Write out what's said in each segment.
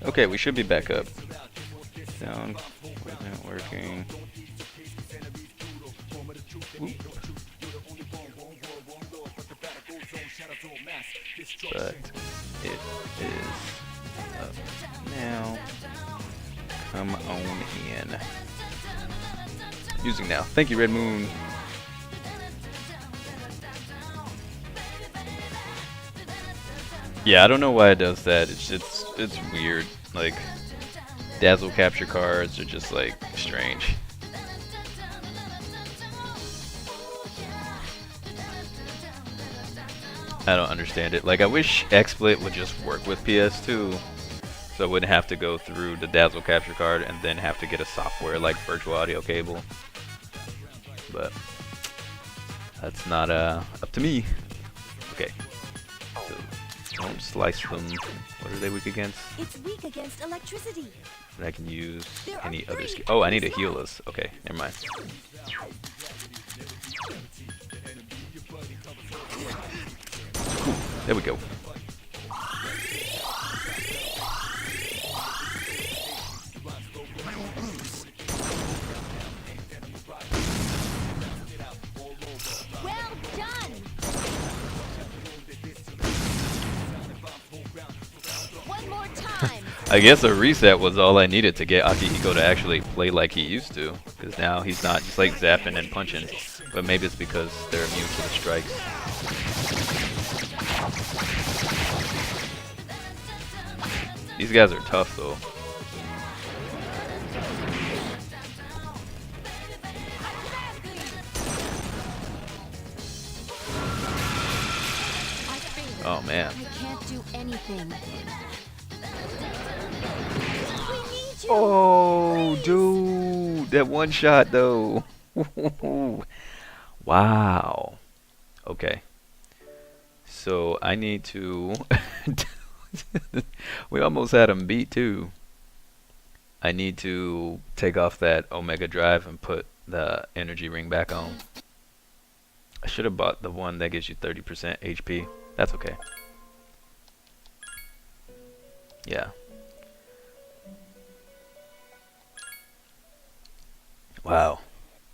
Okay, we should be back up. Sound wasn't working. Oop. But it is up now. Come on in. Using now. Thank you, Red Moon. Yeah, I don't know why it does that. It's weird. Like, dazzle capture cards are just like strange. I don't understand it. Like, I wish XSplit would just work with PS2, so I wouldn't have to go through the dazzle capture card and then have to get a software like virtual audio cable. But that's not up to me. Okay. So don't slice them. What are they weak against? It's weak against electricity. And I can use any other skill. Oh, I need to heal us. Okay, never mind. Cool. There we go. Well done. One more time. I guess a reset was all I needed to get Akihiko to actually play like he used to. Because now he's not just like zapping and punching. But maybe it's because they're immune to the strikes. These guys are tough though. Oh man. I can't do anything. Oh, dude, that one shot though. Wow. Okay. So I need to. We almost had him beat too. I need to take off that Omega Drive and put the energy ring back on. I should have bought the one that gives you 30% HP. That's okay. Yeah. Wow.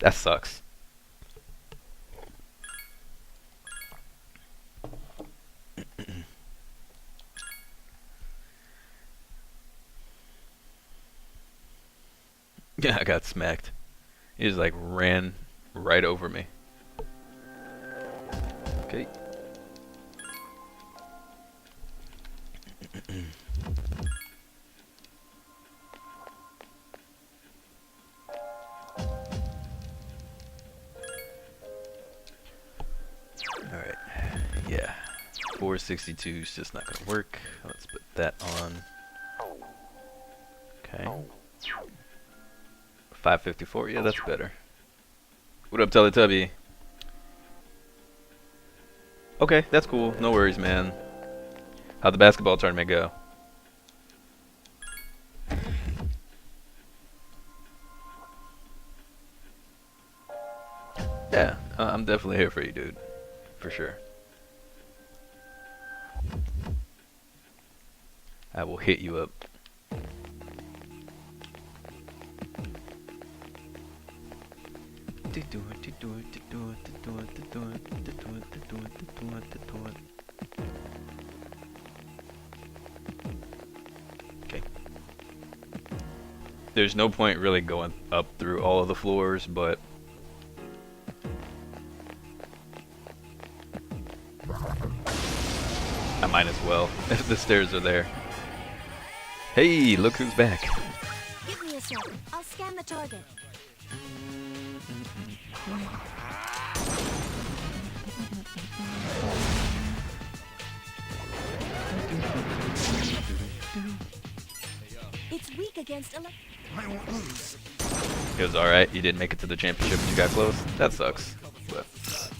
That sucks. Yeah, I got smacked. He just like ran right over me. Okay. Alright. Yeah. 462 is just not gonna work. Let's put that on. Okay. 554, yeah, that's better. What up, Teletubby? Okay, that's cool. No worries, man. How'd the basketball tournament go? Yeah, I'm definitely here for you, dude. For sure. I will hit you up. Okay. There's no point really going up through all of the floors, but I might as well if the stairs are there. Hey, look who's back. Give me a second. I'll scan the target. It's weak against I won't lose. It was alright, you didn't make it to the championship, but you got close. That sucks. But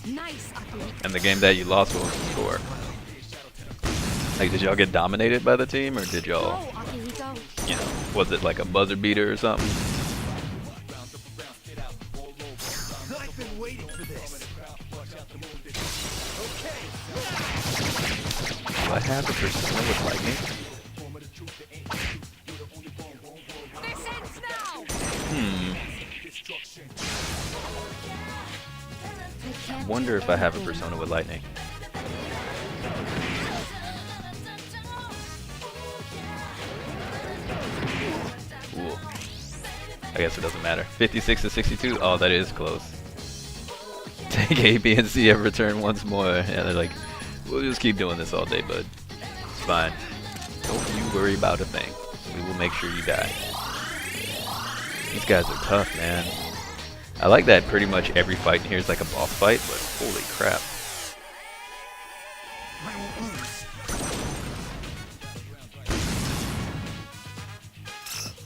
nice. and the game that you lost, what was the score? Like, did y'all get dominated by the team, or did y'all, Oh, Akihiko. you know, was it like a buzzer beater or something? I've been waiting for this. Do I have a persona with lightning? This ends now. I can't Wonder do if I have a anything. persona with lightning. Cool. I guess it doesn't matter. 56 to 62. Oh, that is close. Take A, B, and C have returned once more. Yeah, they're like, we'll just keep doing this all day, bud. It's fine. Don't you worry about a thing. We will make sure you die. These guys are tough, man. I like that pretty much every fight in here is like a boss fight, but holy crap. I won't lose.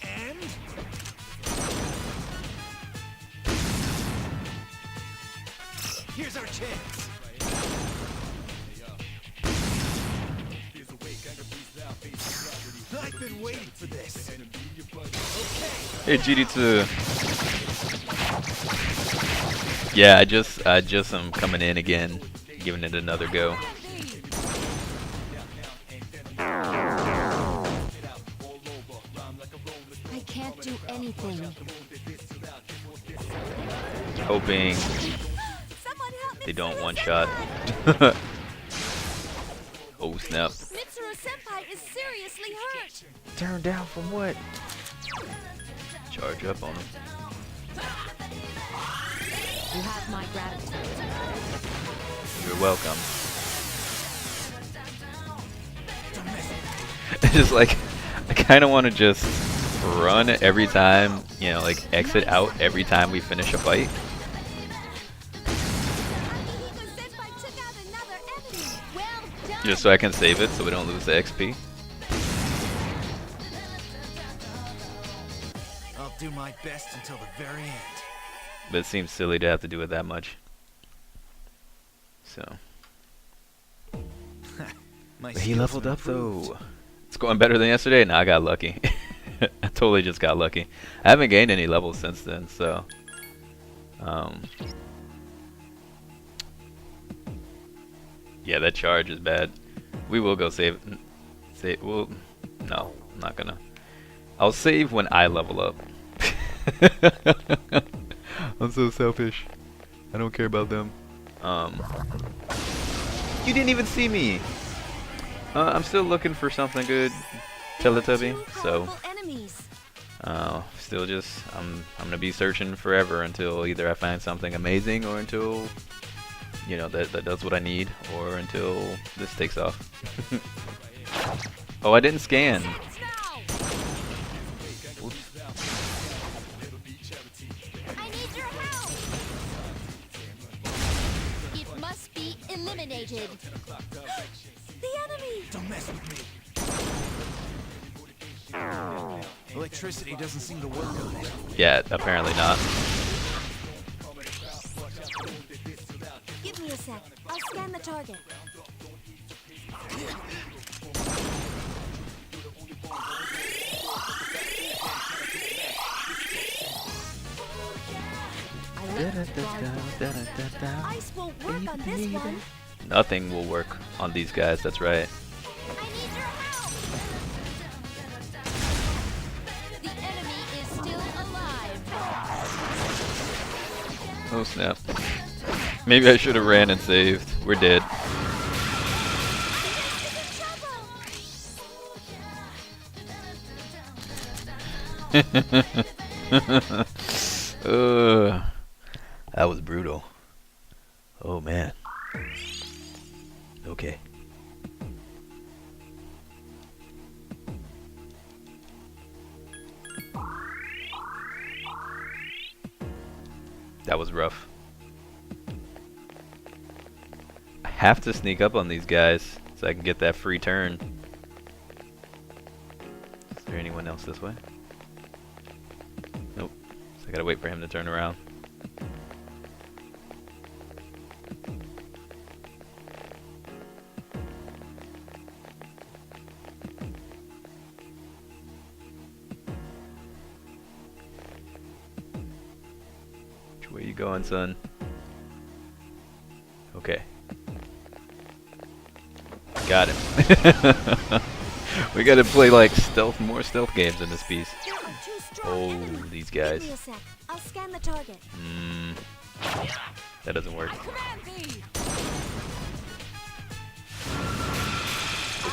And here's our chance. I've been waiting for this. Hey, GD2. Yeah, I just am coming in again, giving it another go. I can't do anything. Hoping Someone help they don't Mitsuru one-shot. Senpai. Oh, snap. Mitsuru Senpai is seriously hurt. Turn down from what? Charge up on him. You have my gratitude. You're welcome. Just like, I kind of want to just run every time, you know, like exit out every time we finish a fight. Akihiko Senpai took out another enemy. Well done. Just so I can save it so we don't lose the XP. I'll do my best until the very end. But it seems silly to have to do it that much. So. My But he skills leveled have up improved. though. It's going better than yesterday. No, I got lucky. I totally just got lucky. I haven't gained any levels since then, so. Yeah, that charge is bad. We will go save. Save. Well, no, I'm not gonna. I'll save when I level up. I'm so selfish. I don't care about them. You didn't even see me. I'm still looking for something good, Teletubby. So, Powerful enemies. still just I'm gonna be searching forever until either I find something amazing or until, you know, that does what I need, or until this takes off. Oh, I didn't scan. It's now. Oops. I need your help. It must be eliminated. The enemy. Don't mess with me. Electricity doesn't seem to work on it. Yeah, apparently not. Give me a sec. I'll scan the target. I let the guard go. Ice won't work on this one. Nothing will work on these guys. That's right. I need your help. The enemy is still alive. Oh snap. Maybe I should have ran and saved. We're dead. That was brutal. Oh man. Okay. That was rough. I have to sneak up on these guys so I can get that free turn. Is there anyone else this way? Nope. So I gotta wait for him to turn around. you going, son? Okay. Got him. We gotta play like more stealth games in this piece. Oh, these guys. I'll scan the target. That doesn't work.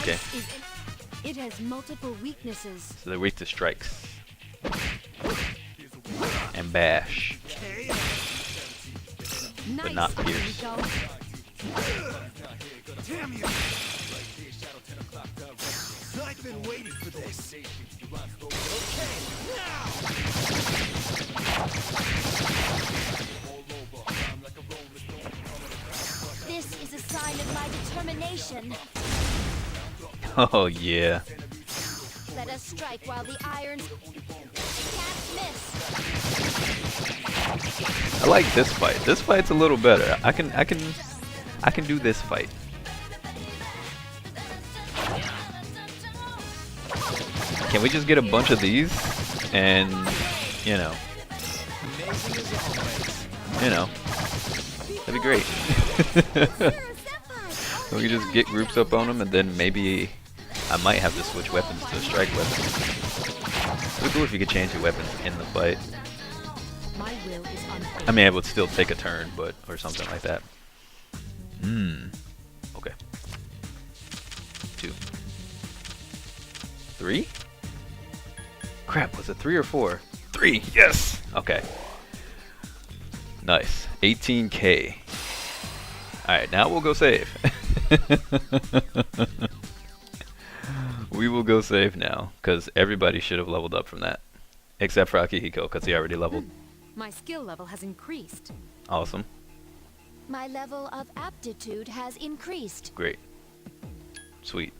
Okay. It has multiple weaknesses. So they're weak to strikes. And bash. But not pierce. Damn you! I've been waiting for this. Okay, now! This is a sign of my determination. Oh yeah. Let us strike while the irons can't miss. I like this fight. This fight's a little better. I can do this fight. Can we just get a bunch of these and that'd be great. We can just get groups up on them, and then maybe I might have to switch weapons to a strike weapon. It'd be cool if you could change your weapons in the fight. My will is unfailing. I mean, I would still take a turn, but or something like that. Okay. 2. 3? Crap, was it 3 or 4? 3, yes! Okay. Nice. 18k. Alright, now we'll go save. We will go save now, because everybody should have leveled up from that. Except for Akihiko, because he already leveled. My skill level has increased. Awesome. My level of aptitude has increased. Great. Sweet.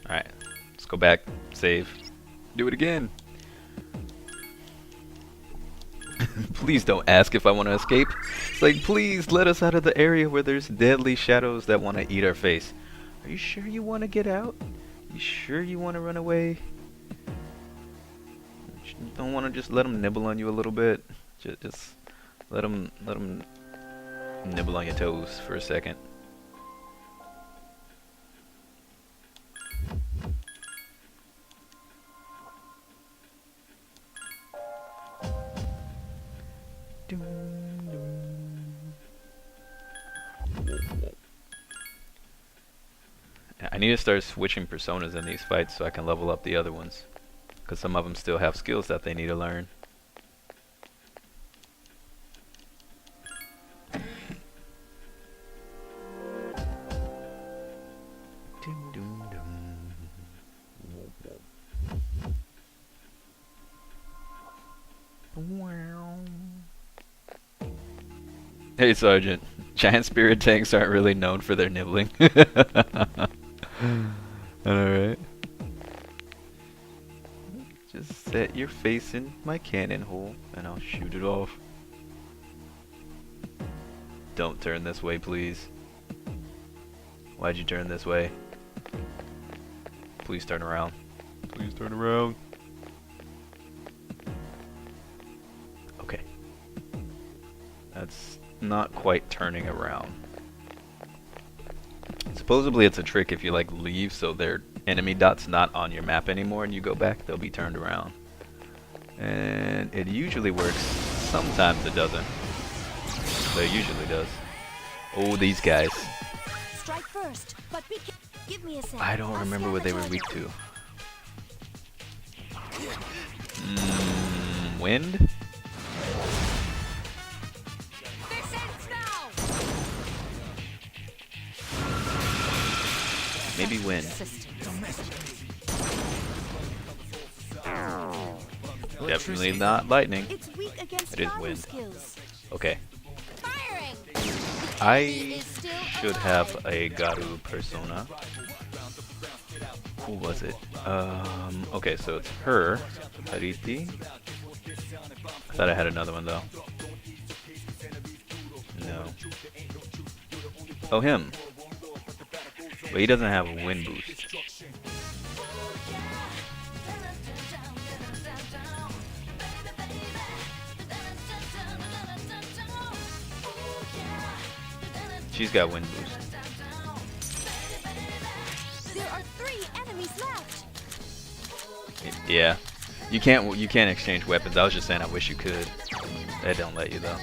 Alright, let's go back, save, do it again. Please don't ask if I want to escape. It's like, please let us out of the area where there's deadly shadows that want to eat our face. Are you sure you want to get out? You sure you want to run away? You don't want to just let them nibble on you a little bit? Just let them nibble on your toes for a second. I need to start switching personas in these fights so I can level up the other ones, because some of them still have skills that they need to learn. Hey Sergeant, giant spirit tanks aren't really known for their nibbling. Alright. Just set your face in my cannon hole and I'll shoot it off. Don't turn this way, please. Why'd you turn this way? Please turn around. Please turn around. Okay. That's not quite turning around. Supposedly it's a trick if you like leave so their enemy dot's not on your map anymore and you go back, they'll be turned around. And it usually works. Sometimes it doesn't. But it usually does. Oh, these guys. Strike first, but give me a second. I don't remember what they were weak to. Wind? Maybe wind. Definitely not lightning. It is wind. Okay. I should have a Garu persona. Who was it? Okay, so it's her. Hariti. I thought I had another one though. No. Oh, him. But he doesn't have a wind boost. She's got wind boost. There are 3 enemies left. Yeah. You can't exchange weapons. I was just saying I wish you could. They don't let you though.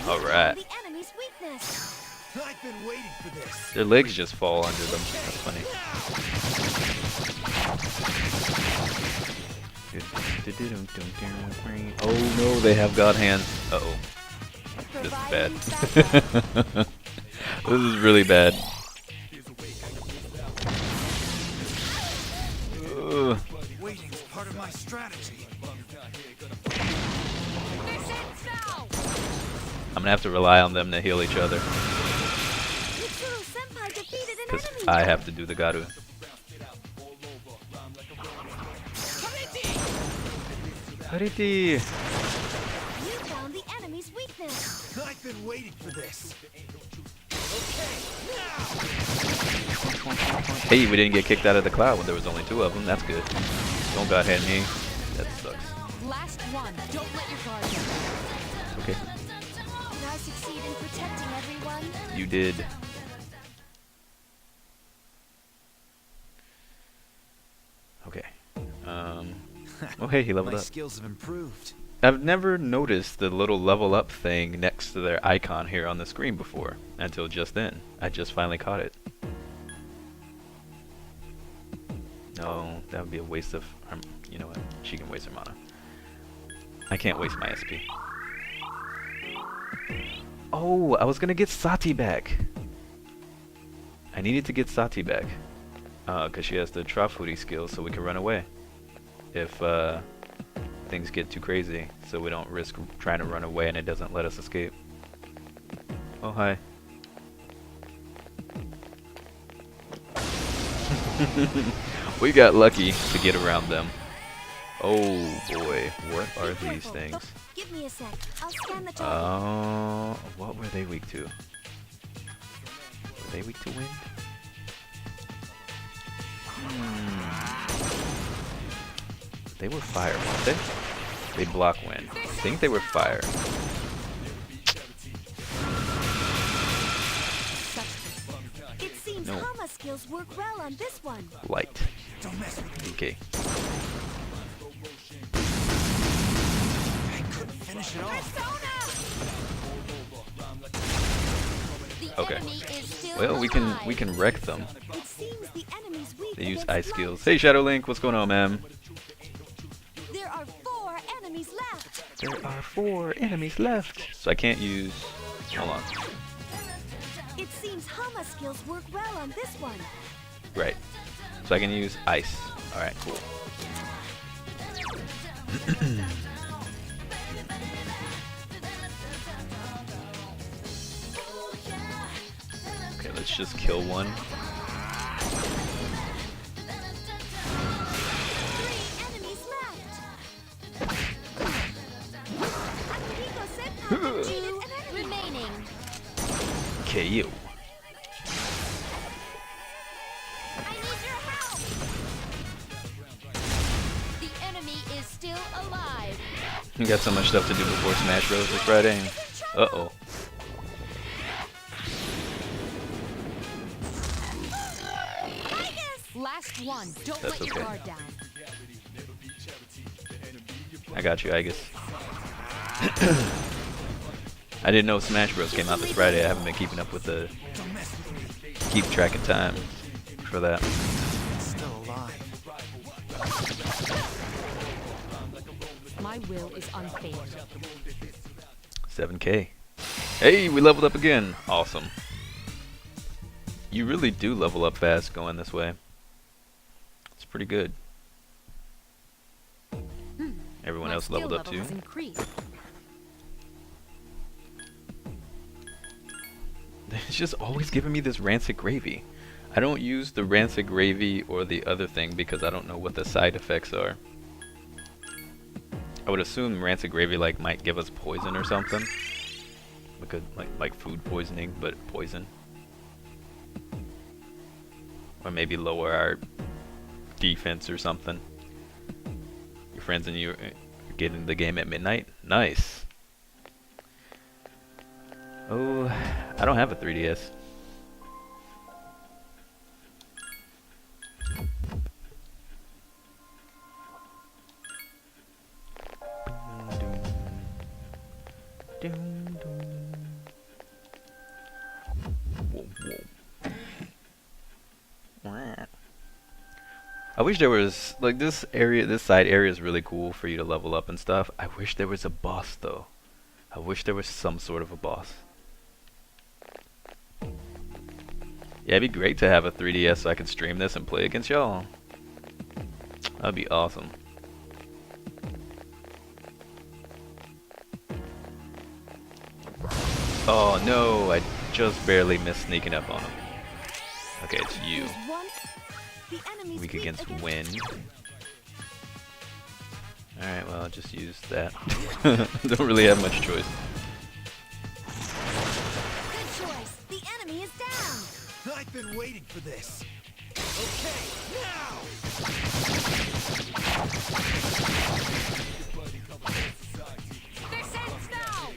All right. The enemy's weakness. I've been waiting for this. Their legs just fall under them. That's funny. Oh no, they have God hands. Uh oh. This is bad. This is really bad. Ugh. Waiting is part of my strategy. I'm gonna have to rely on them to heal each other. Senpai defeated an Because enemy. I have to do the Garu. Hariti! You found the enemy's weakness. I've been waiting for this. Hey, we didn't get kicked out of the cloud when there was only 2 of them. That's good. Don't God hand me. That sucks. Last one. Don't let your guard down. Okay. Did I succeed in protecting everyone? You did. Okay. Oh hey, he leveled My up. skills have improved. I've never noticed the little level up thing next to their icon here on the screen before, until just then. I just finally caught it. No, that would be a waste of, you know what, she can waste her mana. I can't waste my SP. Oh, I was gonna get Sati back. I needed to get Sati back. Cause she has the Trafuri skill so we can run away. If, things get too crazy, so we don't risk trying to run away and it doesn't let us escape. Oh, hi. We got lucky to get around them. Oh boy, what are these things? Oh, give me a sec. I'll scan the top. Oh, what were they weak to? Were they weak to wind? They were fire, weren't they? They block wind. I think they were fire. It seems No. Hama skills work well on this one. Light. Don't mess with me. Okay. I couldn't finish it off. Okay. Well, we can wreck them. It seems the enemy's weak They use against ice light. skills. Hey Shadow Link, what's going on, man? There are 4 enemies left. There are 4 enemies left. So I can't use. Hold on. It seems Hama skills work well on this one. Right. So I can use ice. Alright, cool. Okay, let's just kill one. 3 enemies left. Akihiko Senpai defeated an enemy. Remaining. KO. I need your help. The enemy is still alive. We got so much stuff to do before Smash Bros. This Friday. Uh-oh. Last one. Don't That's let your okay. guard down. I got you, Aegis. I didn't know Smash Bros. Came out this Friday. I haven't been keeping up with the... keep track of time for that. It's still alive. My will is unfailing. 7K. Hey, we leveled up again. Awesome. You really do level up fast going this way. It's pretty good. Everyone My else skill leveled up level too. has increased. It's just always giving me this rancid gravy. I don't use the rancid gravy or the other thing because I don't know what the side effects are. I would assume rancid gravy like might give us poison or something. Like food poisoning, but poison. Or maybe lower our defense or something. Your friends and you get in the game at midnight. Nice. Oh, I don't have a 3DS. I wish there was, like, this area, this side area is really cool for you to level up and stuff. I wish there was a boss though. I wish there was some sort of a boss. Yeah, it'd be great to have a 3DS so I could stream this and play against y'all. That'd be awesome. Oh no, I just barely missed sneaking up on him. Okay, it's you. Weak against wind. Alright, well, I'll just use that. Don't really have much choice. Good choice. The enemy is down. I've been waiting for this. Okay, now! This ends now!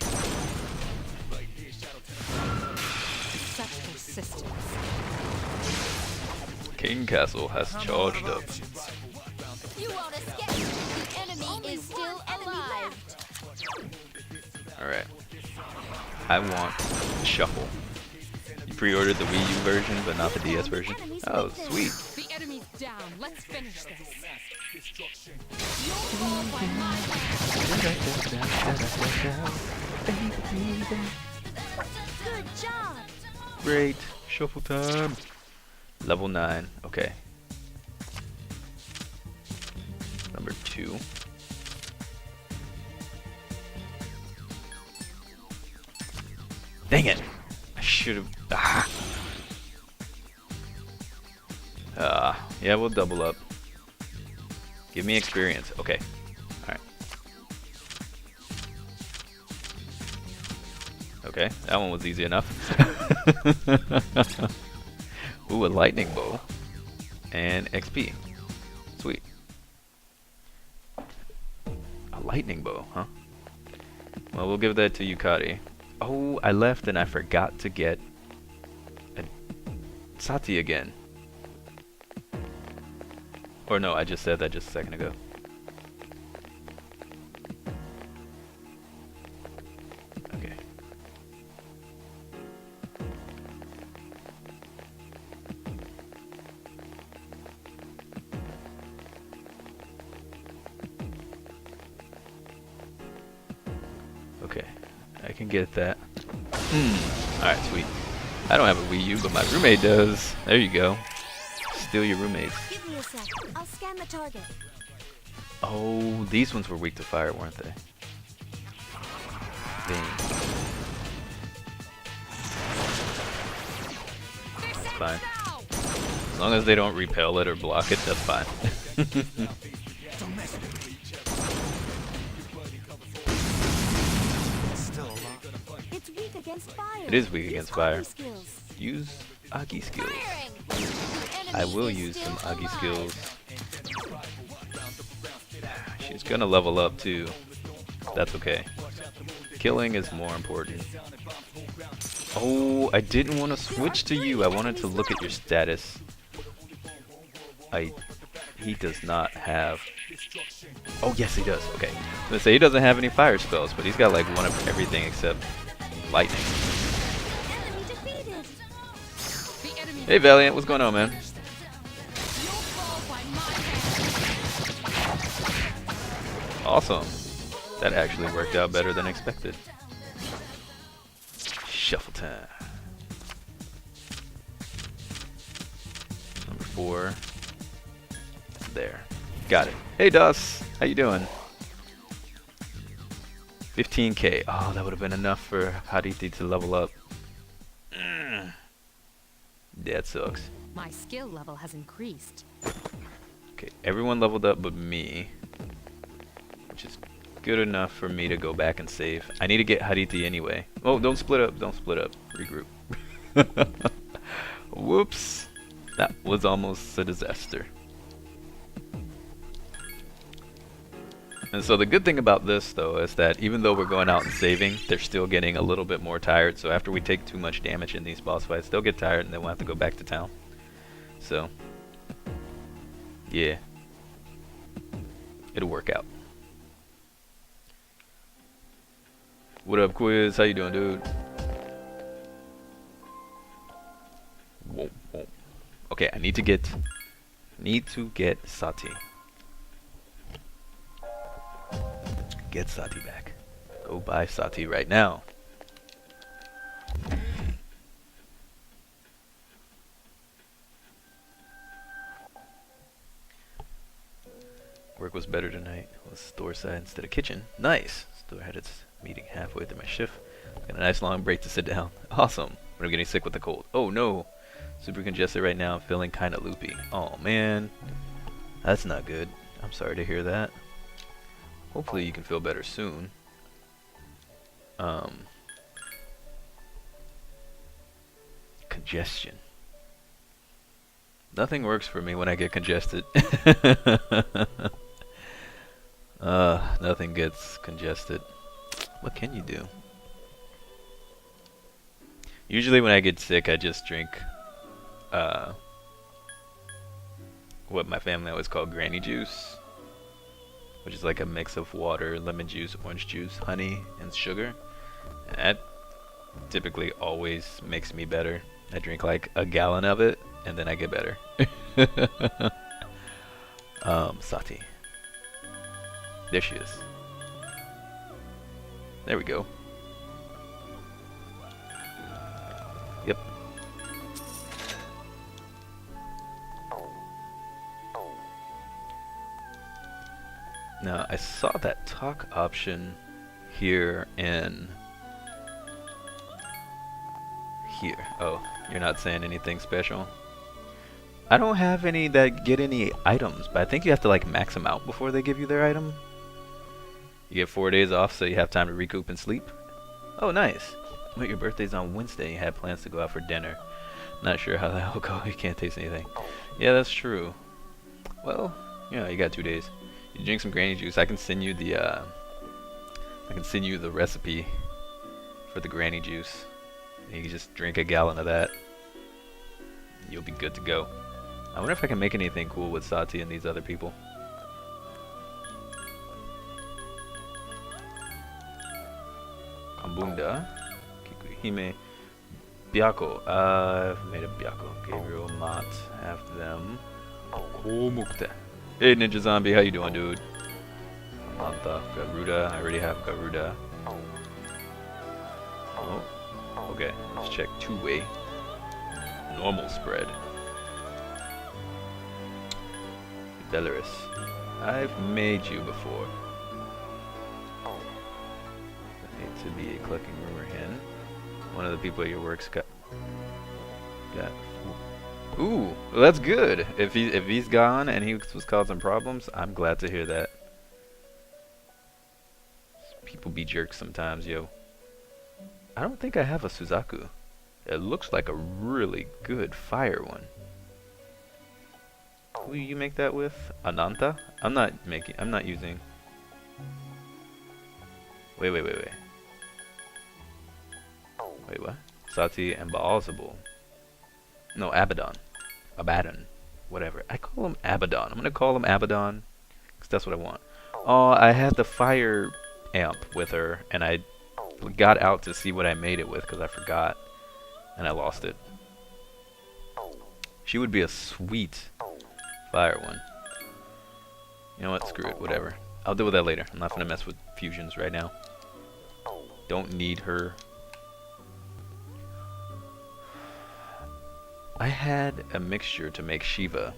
Such persistence. King Castle has charged up. You won't escape! The enemy is still alive! Alright. I want Shuffle. You pre-ordered the Wii U version, but not the DS version? Oh, sweet. The enemy's down. Let's finish this. You'll fall by my hand. Good job. Great. Shuffle time. Level 9. Okay. Number 2. Dang it! I should have. Yeah, we'll double up. Give me experience. Okay. Alright. Okay, that one was easy enough. Ooh, a lightning bow. And XP. Sweet. A lightning bow, huh? Well, we'll give that to Yukari. Oh, I left and I forgot to get a Sati again. Or no, I just said that just a second ago. Okay. Okay, I can get that. Alright, sweet. I don't have a Wii U, but my roommate does. There you go. Steal your roommates. Give me a sec. I'll scan the target. Oh, these ones were weak to fire, weren't they? Dang. That's fine. As long as they don't repel it or block it, that's fine. It's weak against fire. It is weak against fire. Skills. Use Agi skills. Firing. The I enemy will is use still some Agi alive. skills. She's gonna level up too. That's okay. Killing is more important. Oh, I didn't want to switch to you. I wanted to look at your status. He does not have. Oh yes, he does. Okay. I was gonna say he doesn't have any fire spells, but he's got like one of everything except lightning. Enemy defeated. The enemy Hey Valiant, what's going on, man? You'll fall by my hand. Awesome. That actually worked out better than expected. Shuffle time. Number 4. There. Got it. Hey Dust, how you doing? 15k. Oh, that would have been enough for Haditi to level up. That sucks. My skill level has increased. Okay, everyone leveled up but me, which is good enough for me to go back and save. I need to get Hariti anyway. Oh, don't split up. Don't split up. Regroup. Whoops. That was almost a disaster. And so the good thing about this, though, is that even though we're going out and saving, they're still getting a little bit more tired. So after we take too much damage in these boss fights, they'll get tired and then we'll have to go back to town. So, yeah. It'll work out. What up, Quiz? How you doing, dude? Whoa, whoa. Okay, I need to get Sati. Get Sati back. Go buy Sati right now. Work was better tonight. Was store side instead of kitchen. Nice. Store had its meeting halfway through my shift. Got a nice long break to sit down. Awesome. But I'm getting sick with the cold. Oh no. Super congested right now. I'm feeling kind of loopy. Oh man. That's not good. I'm sorry to hear that. Hopefully you can feel better soon. Congestion. Nothing works for me when I get congested. Nothing gets congested. What can you do? Usually when I get sick, I just drink what my family always called granny juice, which is like a mix of water, lemon juice, orange juice, honey, and sugar. And that typically always makes me better. I drink like a gallon of it, and then I get better. Sati. There she is. There we go. Yep. Now, I saw that talk option here in... Here. Oh, you're not saying anything special? I don't have any that get any items, but I think you have to like max them out before they give you their item. You get 4 days off so you have time to recoup and sleep. Oh, nice. But your birthday's on Wednesday. You had plans to go out for dinner. Not sure how that will go. You can't taste anything. Yeah, that's true. Well, yeah, you got 2 days. You drink some granny juice. I can send you the recipe for the granny juice. And you can just drink a gallon of that. You'll be good to go. I wonder if I can make anything cool with Sati and these other people. Kambunda, Kikuhime, Byako. I've made a Byako. Gabriel, Mott, have them. Komukte. Hey Ninja Zombie, how you doing, dude? Samantha, Garuda. I already have Garuda. Oh, okay. Let's check two-way. Normal spread. Belarus. I've made you before. I hate to be a clucking rumor hen. One of the people at your work's got. Ooh, well, that's good. If he's gone and he was causing problems, I'm glad to hear that. People be jerks sometimes, yo. I don't think I have a Suzaku. It looks like a really good fire one. Who do you make that with? Ananta? I'm not using. Wait. Wait, what? Sati and Baalzabul. No, Abaddon. Abaddon. Whatever. I call him Abaddon. I'm gonna call him Abaddon, because that's what I want. Oh, I had the fire amp with her, and I got out to see what I made it with, because I forgot, and I lost it. She would be a sweet fire one. You know what? Screw it. Whatever. I'll deal with that later. I'm not gonna mess with fusions right now. Don't need her. I had a mixture to make Shiva,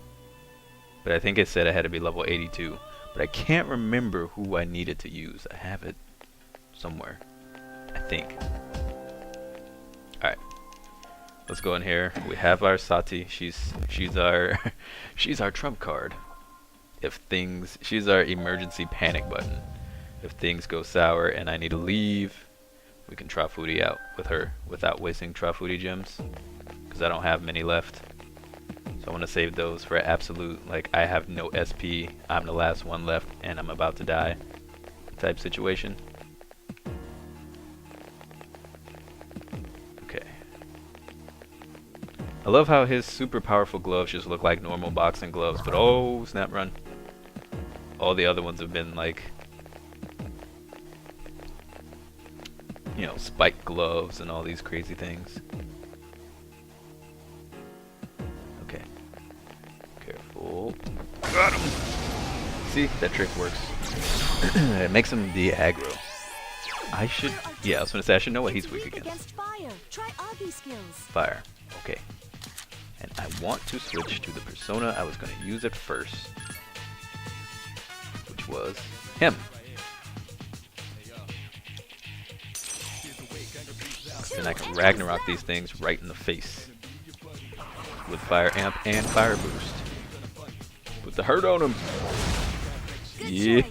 but I think it said I had to be level 82. But I can't remember who I needed to use. I have it somewhere, I think. Alright. Let's go in here. We have our Sati. She's our she's our trump card. She's our emergency panic button. If things go sour and I need to leave, we can Trafudi out with her without wasting Trafudi gems, because I don't have many left. So I want to save those for absolute, like, I have no SP, I'm the last one left, and I'm about to die. type situation. Okay. I love how his super powerful gloves just look like normal boxing gloves, but oh, snap run. All the other ones have been like, you know, spiked gloves and all these crazy things. Okay. Careful. Got him! See, that trick works. It makes him de-aggro. I should, yeah, I was gonna say I should know what he's weak against. Fire. Try Augie skills. Fire. Okay. And I want to switch to the persona I was gonna use at first, which was him. And I can Ragnarok these things right in the face with Fire Amp and Fire Boost. Put the hurt on him. Yeah,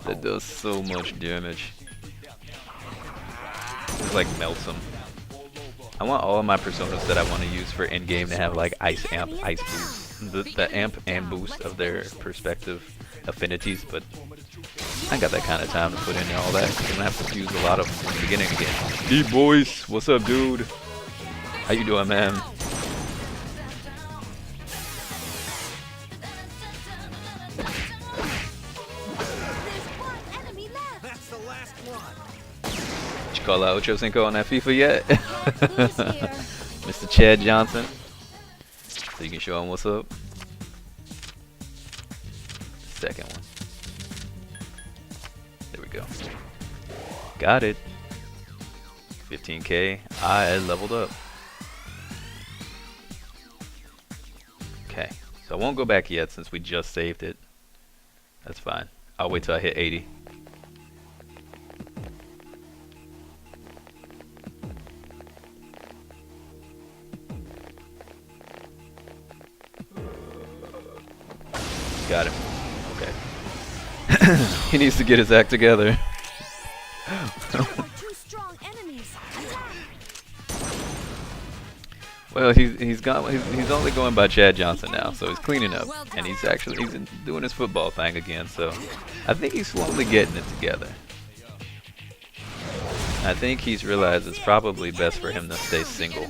that does so much damage. It like melts them. I want all of my personas that I want to use for in-game to have like Ice Amp, Ice Boost. The Amp and Boost of their perspective affinities, but I ain't got that kind of time to put in all that. I'm gonna have to use a lot of them in the beginning again. Hey boys, what's up, dude? How you doing, man? That's the last one. Did you call out Ocho Cinco on that FIFA yet? Mr. Chad Johnson. So you can show him what's up. Second one. There we go. Got it. 15k. I leveled up. Okay. So I won't go back yet since we just saved it. That's fine. I'll wait till I hit 80. Got him. Okay. He needs to get his act together. Well, he's only going by Chad Johnson now, so he's cleaning up, and he's doing his football thing again. So I think he's slowly getting it together. I think he's realized it's probably best for him to stay single.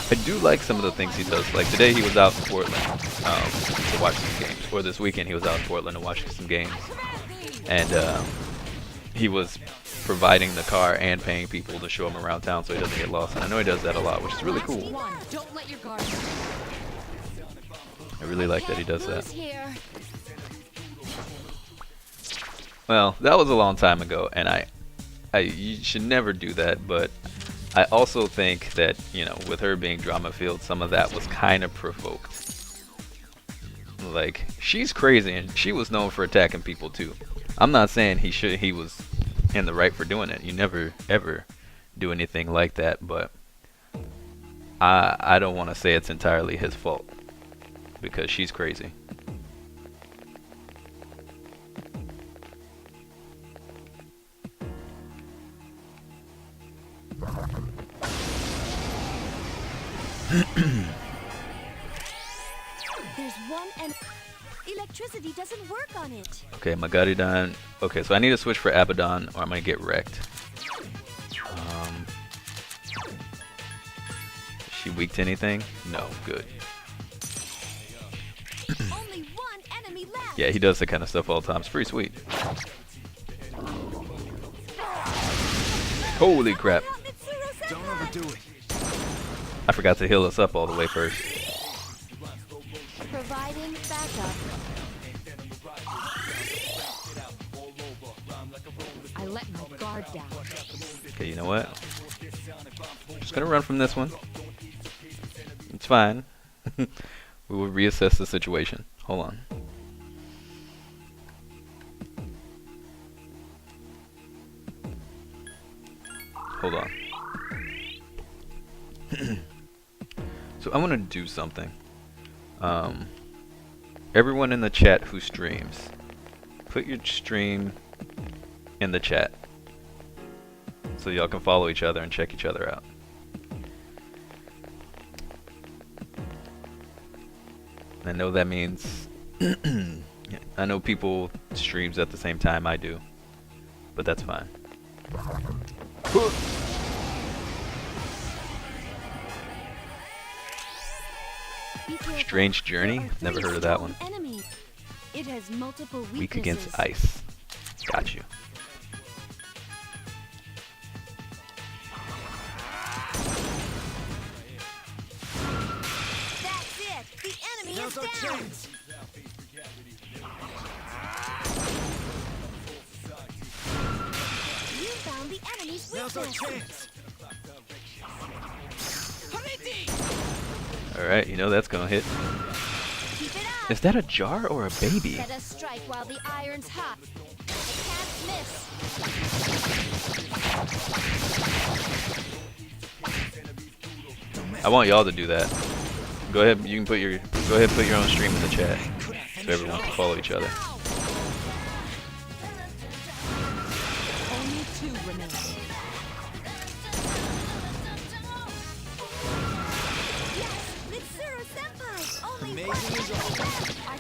I do like some of the things he does. Like today he was out in Portland to watch some games. Or this weekend he was out in Portland to watch some games. And he was providing the car and paying people to show him around town so he doesn't get lost. And I know he does that a lot, which is really cool. Don't let your guard I really like that he does that. Well, that was a long time ago, and you should never do that, but I also think that, you know, with her being drama-filled, some of that was kind of provoked. Like, she's crazy, and she was known for attacking people too. I'm not saying he was in the right for doing it. You never ever do anything like that, but I don't want to say it's entirely his fault because she's crazy. There's one and electricity doesn't work on it. Okay, Magaridan. Okay, so I need to switch for Abaddon or I'm gonna get wrecked. Is she weak to anything? No, good. Only one enemy left. Yeah, he does that kind of stuff all the time. It's pretty sweet. Holy crap. Don't overdo it. I forgot to heal us up all the way first. Providing backup. I let my guard down. Okay, you know what? I'm just gonna run from this one. It's fine. We will reassess the situation. Hold on. Hold on. So I want to do something. Everyone in the chat who streams, put your stream in the chat so y'all can follow each other and check each other out. I know that means Yeah, I know people streams at the same time I do, but that's fine. Strange Journey? Never heard of that one. It has multiple weaknesses. Weak against ice. Got you. That's it. The enemy is Now's our down. chance. You found the enemy's Now's our weakness. chance. Alright, you know that's gonna hit. Keep it up. Is that a jar or a baby? Let us strike while the iron's hot. It can't miss. I want y'all to do that. Go ahead, you can put your own stream in the chat so everyone can follow each other. Only 2 remain.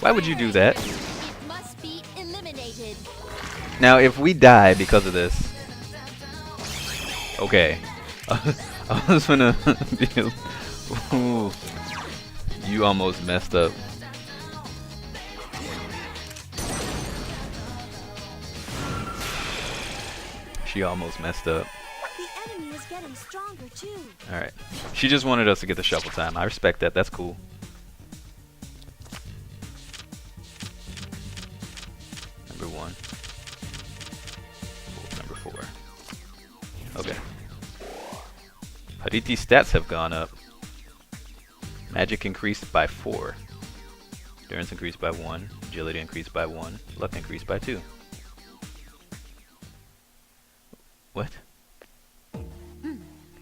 Why would you do that? It must be eliminated. Now, if we die because of this, okay. I was gonna be. Ooh, you almost messed up. She almost messed up. The enemy is getting stronger too. All right. She just wanted us to get the shuffle time. I respect that. That's cool. Number 1. Number 4. Okay. Haditi's stats have gone up. Magic increased by 4. Endurance increased by 1. Agility increased by 1. Luck increased by 2. What?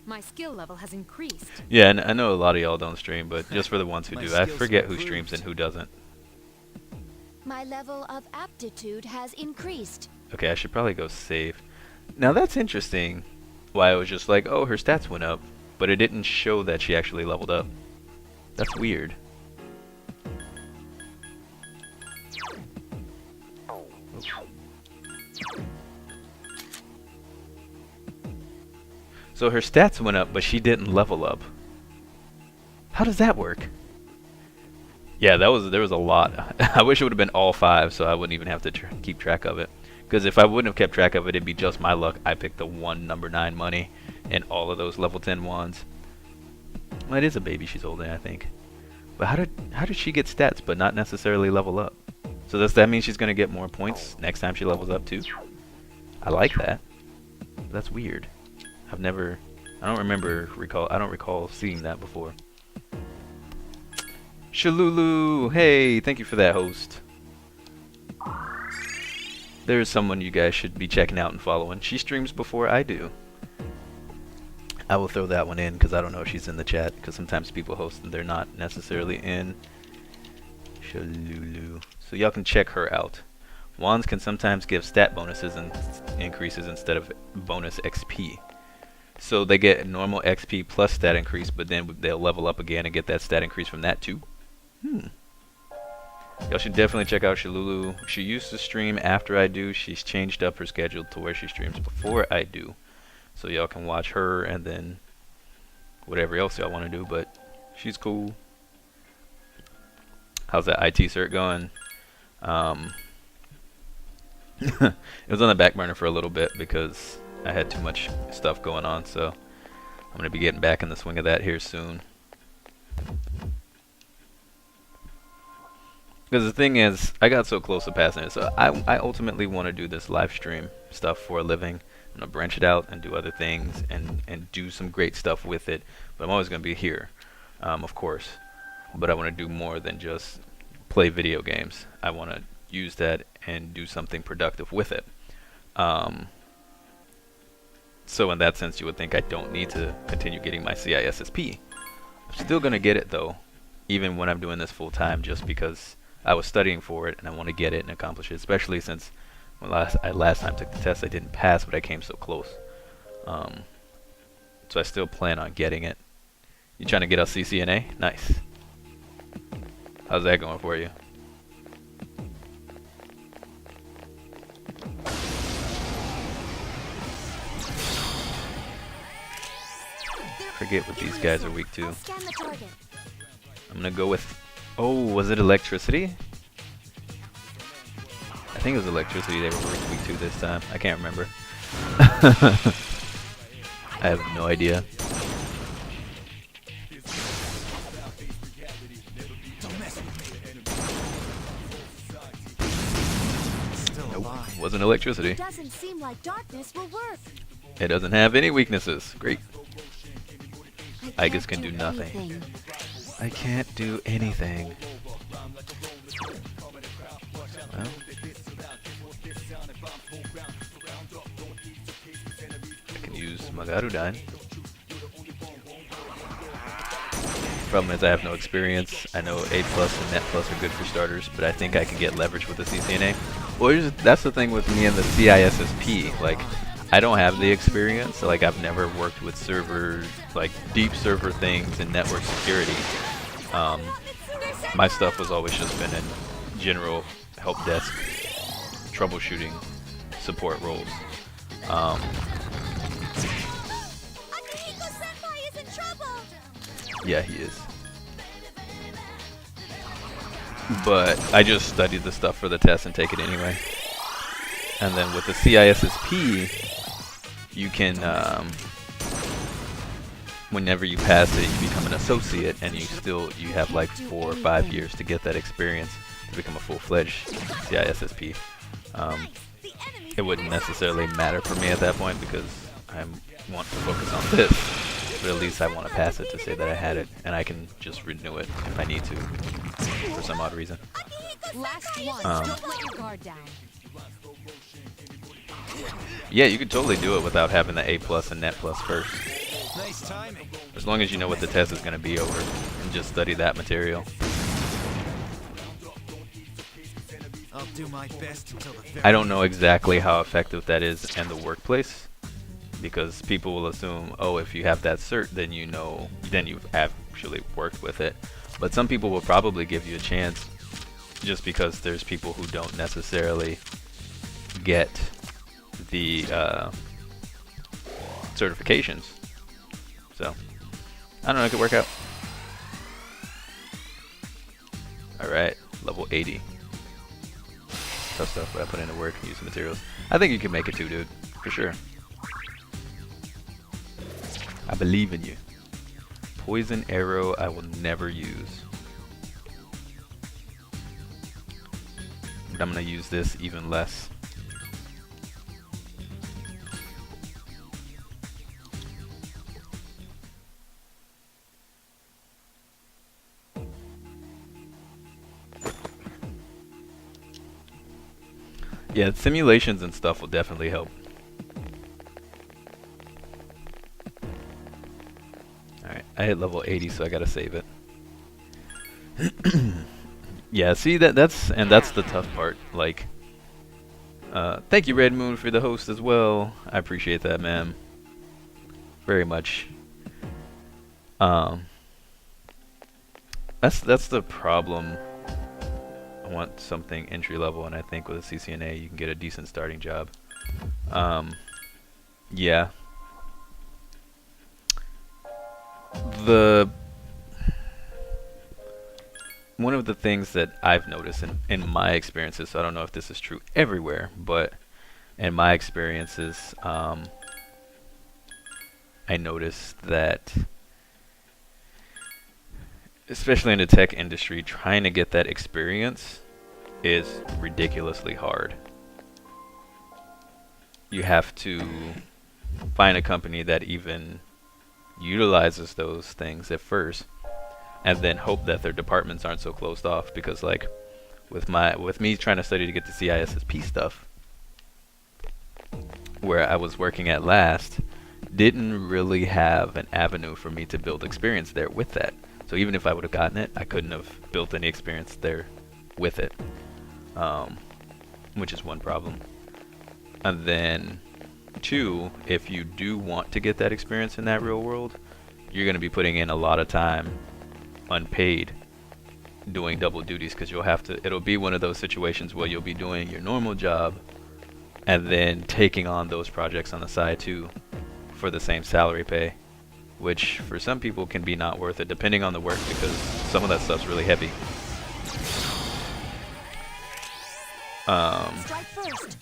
My skill level has increased. Yeah, and I know a lot of y'all don't stream, but just for the ones who do, I forget who streams and who doesn't. My level of aptitude has increased. Okay, I should probably go save. Now that's interesting. Why it was just like, oh, her stats went up, but it didn't show that she actually leveled up. That's weird. So her stats went up, but she didn't level up. How does that work? Yeah, there was a lot. I wish it would have been all 5, so I wouldn't even have to keep track of it. Because if I wouldn't have kept track of it, it'd be just my luck. I picked the 1 number 9 money and all of those level 10 wands. Well, it is a baby she's holding, I think. But how did she get stats but not necessarily level up? So does that mean she's gonna get more points next time she levels up too? I like that. That's weird. I don't recall seeing that before. Shalulu, hey, thank you for that, host. There's someone you guys should be checking out and following. She streams before I do. I will throw that one in because I don't know if she's in the chat, because sometimes people host and they're not necessarily in. Shalulu. So y'all can check her out. Wands can sometimes give stat bonuses and increases instead of bonus XP. So they get normal XP plus stat increase, but then they'll level up again and get that stat increase from that too. Y'all should definitely check out Shalulu. She used to stream after I do. She's changed up her schedule to where she streams before I do. So y'all can watch her and then whatever else y'all want to do, but she's cool. How's that IT cert going? It was on the back burner for a little bit because I had too much stuff going on, so I'm going to be getting back in the swing of that here soon. Because the thing is, I got so close to passing it, so I ultimately want to do this live stream stuff for a living. I'm going to branch it out and do other things and do some great stuff with it, but I'm always going to be here, of course. But I want to do more than just play video games. I want to use that and do something productive with it. So in that sense, you would think I don't need to continue getting my CISSP. I'm still going to get it though, even when I'm doing this full time, just because I was studying for it and I want to get it and accomplish it, especially since when last time took the test I didn't pass, but I came so close. So I still plan on getting it. You trying to get a CCNA? Nice. How's that going for you? Forget what these guys are weak to. I'll scan the target. I'm gonna go with. Oh, was it electricity? I think it was electricity they were weak to this time. I can't remember. I have no idea. Nope, wasn't electricity. Doesn't seem like darkness will work. It doesn't have any weaknesses. Great. I can't just can do nothing. anything. I can't do anything. Well. I can use Magarudan. Problem is I have no experience. I know A plus and Net plus are good for starters, but I think I can get leverage with the CCNA. Well, that's the thing with me and the CISSP. Like, I don't have the experience. So, like, I've never worked with server, like deep server things and network security. My stuff was always just been in general help desk, troubleshooting, support roles. Yeah, he is. But I just studied the stuff for the test and take it anyway. And then with the CISSP, you can, whenever you pass it, you become an associate, and you have like 4 or 5 years to get that experience to become a full-fledged CISSP. It wouldn't necessarily matter for me at that point because I want to focus on this. But at least I want to pass it to say that I had it, and I can just renew it if I need to, for some odd reason. Last one. Don't let your guard down. Yeah, you could totally do it without having the A plus and Net plus first. Nice timing. As long as you know what the test is going to be over, and just study that material. I'll do my best until the very I don't know exactly how effective that is in the workplace, because people will assume, oh, if you have that cert, then you know, then you've actually worked with it. But some people will probably give you a chance, just because there's people who don't necessarily get the certifications. So, I don't know, it could work out. Alright, level 80. Tough stuff, but I put in the work and use the materials. I think you can make it too, dude. For sure. I believe in you. Poison arrow I will never use. But I'm going to use this even less. Yeah, simulations and stuff will definitely help. Alright, I hit level 80, so I gotta save it. Yeah, see, that's the tough part. Like, thank you, Red Moon, for the host as well. I appreciate that, man. Very much. That's the problem. I want something entry level, and I think with a CCNA you can get a decent starting job. Yeah. One of the things that I've noticed in my experiences, so I don't know if this is true everywhere, but in my experiences, I noticed that, especially in the tech industry, trying to get that experience is ridiculously hard. You have to find a company that even utilizes those things at first, and then hope that their departments aren't so closed off. Because, like, with me trying to study to get the CISSP stuff, where I was working at last, didn't really have an avenue for me to build experience there with that. So even if I would have gotten it, I couldn't have built any experience there with it, which is one problem. And then 2, if you do want to get that experience in that real world, you're going to be putting in a lot of time unpaid doing double duties, because it'll be one of those situations where you'll be doing your normal job and then taking on those projects on the side too for the same salary pay. which for some people can be not worth it depending on the work, because some of that stuff's really heavy.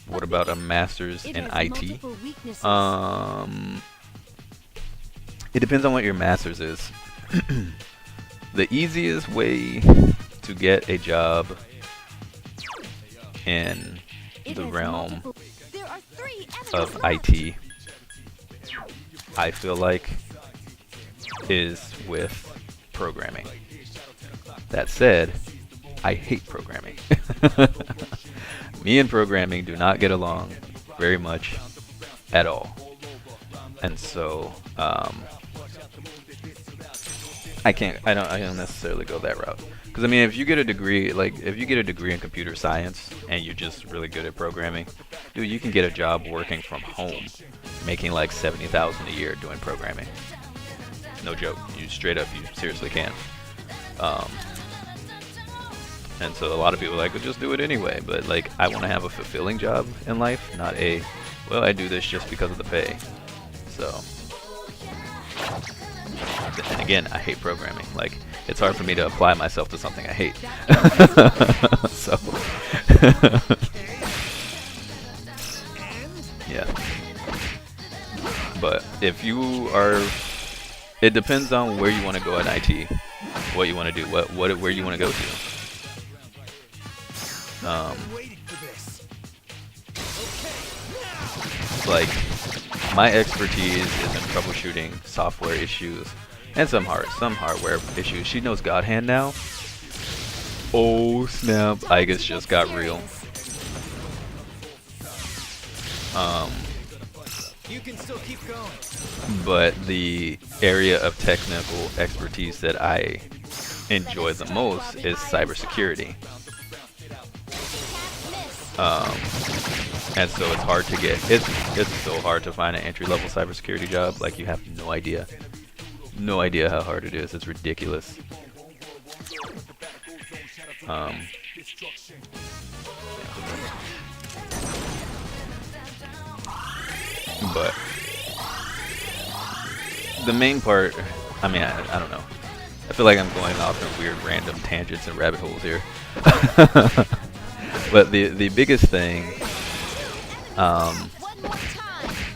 What about a master's in IT? It depends on what your master's is. The easiest way to get a job in the realm of IT, I feel like, is with programming. That said, I hate programming. Me and programming do not get along very much at all. And so, I don't necessarily go that route. Because I mean, if you get a degree, like if you get a degree in computer science and you're just really good at programming, dude, you can get a job working from home, making like 70,000 a year doing programming. No joke. You straight up, you seriously can. And so a lot of people are like, well, just do it anyway. But like, I want to have a fulfilling job in life, not a, well, I do this just because of the pay. So, and again, I hate programming. Like, it's hard for me to apply myself to something I hate. So, yeah. But if you are, it depends on where you want to go in IT, what you want to do, where you want to go to. Like, my expertise is in troubleshooting software issues and some hardware issues. She knows God Hand now. Oh snap! I guess just got real. You can still keep going. But the area of technical expertise that I enjoy the most is cybersecurity. And so it's hard to get, it's so hard to find an entry-level cybersecurity job. Like, you have no idea how hard it is. It's ridiculous. But the main part, I mean, I don't know. I feel like I'm going off in weird random tangents and rabbit holes here. But the biggest thing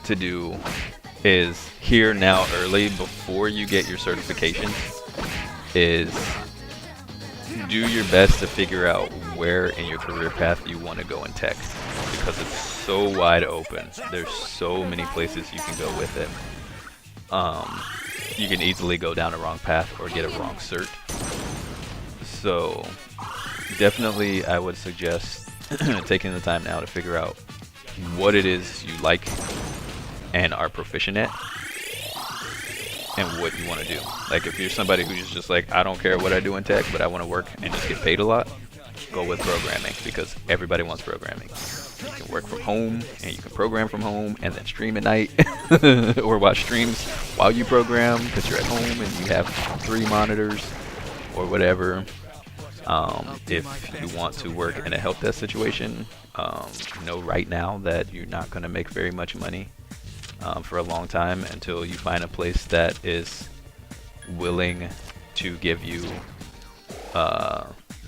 to do is here now early before you get your certification is do your best to figure out where in your career path you want to go in tech, because it's so wide open. There's so many places you can go with it. You can easily go down a wrong path or get a wrong cert. So definitely I would suggest taking the time now to figure out what it is you like and are proficient at and what you want to do. Like, if you're somebody who's just like, I don't care what I do in tech, but I want to work and just get paid a lot, go with programming, because everybody wants programming. You can work from home and you can program from home and then stream at night or watch streams while you program because you're at home and you have 3 monitors or whatever. If you want to work in a help desk situation, know right now that you're not going to make very much money for a long time until you find a place that is willing to give you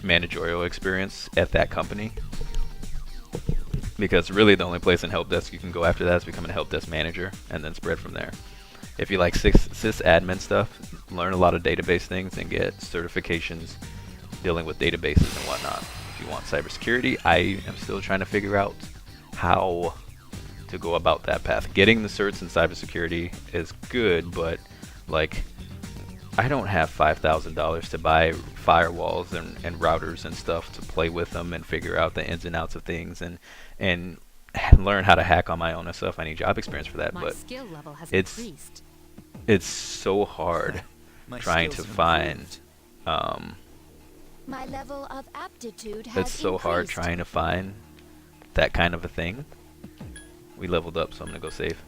managerial experience at that company. Because really the only place in help desk you can go after that is becoming a help desk manager and then spread from there. If you like sysadmin stuff, learn a lot of database things and get certifications dealing with databases and whatnot. If you want cybersecurity, I am still trying to figure out how to go about that path. Getting the certs in cybersecurity is good, but like, I don't have $5,000 to buy firewalls and routers and stuff to play with them and figure out the ins and outs of things and learn how to hack on my own and stuff. I need job experience for that, but skill level has it's increased. it's so hard trying to find My level of aptitude has it's so hard increased. trying to find that kind of a thing. We leveled up, so I'm gonna go save.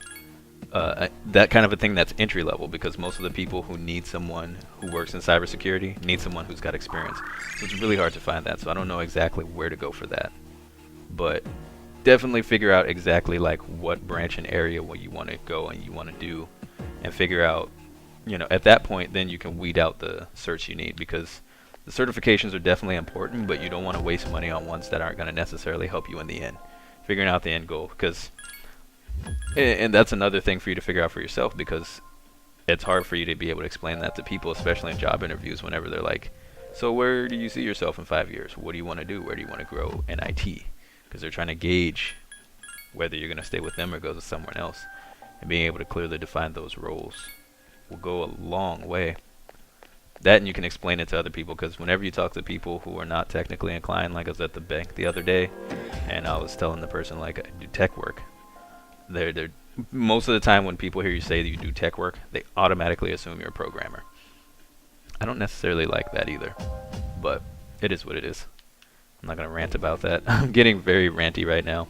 That kind of a thing that's entry level, because most of the people who need someone who works in cybersecurity need someone who's got experience. So it's really hard to find that. So I don't know exactly where to go for that, but definitely figure out exactly like what branch and area what you want to go and you want to do, and figure out you know, at that point, then you can weed out the certs you need, because the certifications are definitely important, but you don't want to waste money on ones that aren't going to necessarily help you in the end. Figuring out the end goal, because, and that's another thing for you to figure out for yourself, because it's hard for you to be able to explain that to people, especially in job interviews, whenever they're like, so where do you see yourself in 5 years? What do you want to do? Where do you want to grow in IT? Because they're trying to gauge whether you're going to stay with them or go to someone else. And being able to clearly define those roles will go a long way. That, and you can explain it to other people, because whenever you talk to people who are not technically inclined, like I was at the bank the other day, and I was telling the person, like, I do tech work. They're most of the time when people hear you say that you do tech work, they automatically assume you're a programmer. I don't necessarily like that either, but it is what it is. I'm not going to rant about that. I'm getting very ranty right now.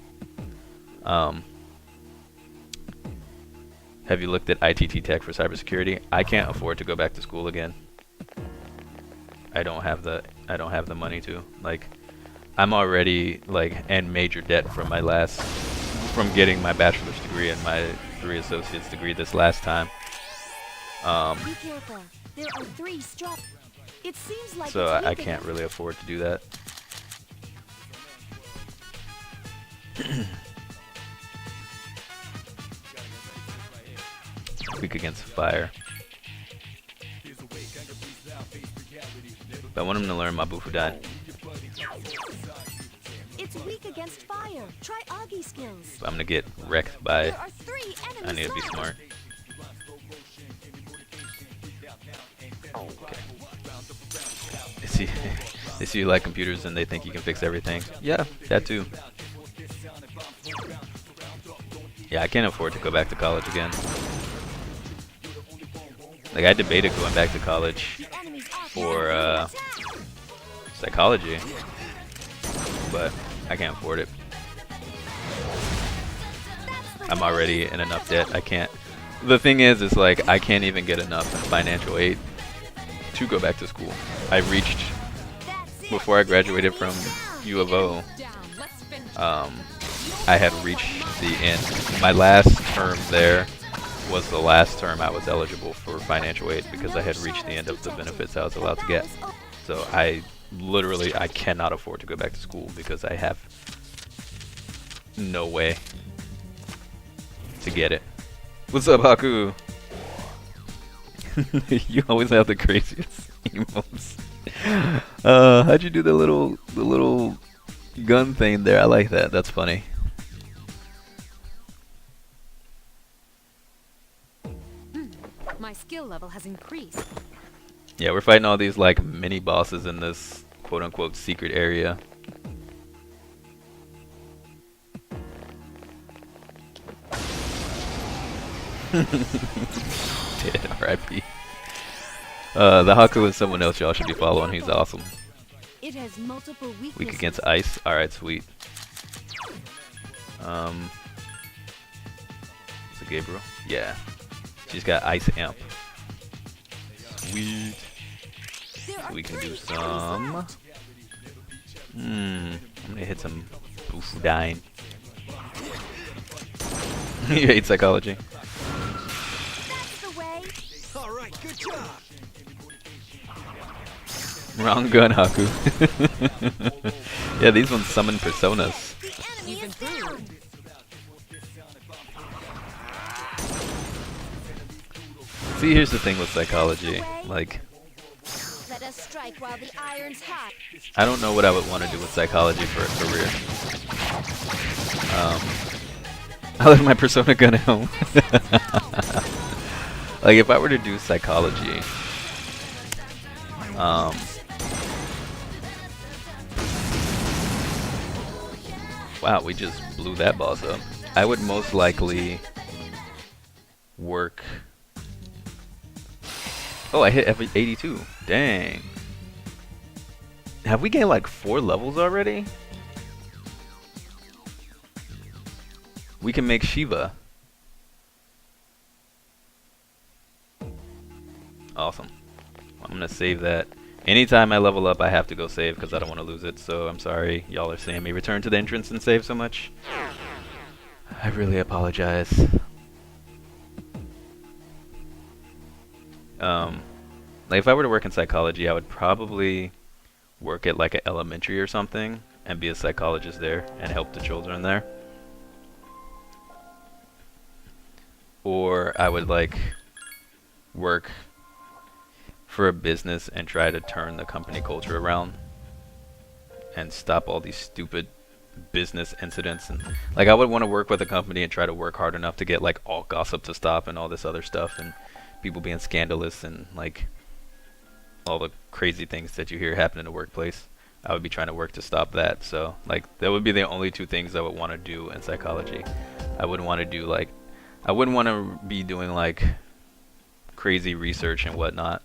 Have you looked at ITT Tech for cybersecurity? I can't afford to go back to school again. I don't have the money to. Like, I'm already like in major debt from from getting my bachelor's degree and my 3 associate's degree this last time. Be careful. There are 3 strong. It seems like So it's I weakening. can't really afford to do that. Weak against fire. But I want him to learn Mabufudan. It's weak against fire. Try Augie skills. But I'm gonna get wrecked by it. There are 3 enemies I need to be left. smart. They see you like computers and they think you can fix everything. Yeah, that too. Yeah, I can't afford to go back to college again. Like, I debated going back to college The enemy's off for now. psychology, but I can't afford it. I'm already in enough debt. I can't. The thing is like, I can't even get enough in financial aid to go back to school. I reached, That's it. before I graduated from U of O, Down. Let's finish. I had reached the end. My last term there was the last term I was eligible for financial aid, because I had reached the end of the benefits I was allowed to get. So I cannot afford to go back to school, because I have no way to get it. What's up, Haku? You always have the craziest emotes. How'd you do the little gun thing there? I like that. That's funny. My skill level has increased. Yeah, we're fighting all these like mini bosses in this quote unquote secret area. Dead, RIP. The Haku is someone else y'all should be following. He's awesome. It has multiple weaknesses. Weak against ice. Alright, sweet. Is it Gabriel? Yeah. She's got ice amp. Sweet. There are We can 3 do enemies some. left. I'm gonna hit some Bufudyne. You hate psychology. That's the way. All right, good job. Wrong gun, Haku. Yeah, these ones summon personas. The enemy You've is down. improved. See, here's the thing with psychology. Like, Let us strike while the iron's hot. I don't know what I would want to do with psychology for a career. I left my persona gun at home. Like, if I were to do psychology, wow, we just blew that boss up. I would most likely work. Oh, I hit F82. Dang. Have we gained like 4 levels already? We can make Shiva. Awesome. I'm gonna save that. Anytime I level up, I have to go save because I don't want to lose it. So I'm sorry y'all are seeing me return to the entrance and save so much. I really apologize. Like if I were to work in psychology, I would probably work at like an elementary or something and be a psychologist there and help the children there. Or I would like work for a business and try to turn the company culture around and stop all these stupid business incidents. And like I would want to work with a company and try to work hard enough to get like all gossip to stop and all this other stuff and people being scandalous and like all the crazy things that you hear happen in the workplace. I would be trying to work to stop that. So like that would be the only two things I would want to do in psychology. I wouldn't want to do like I wouldn't want to be doing like crazy research and whatnot,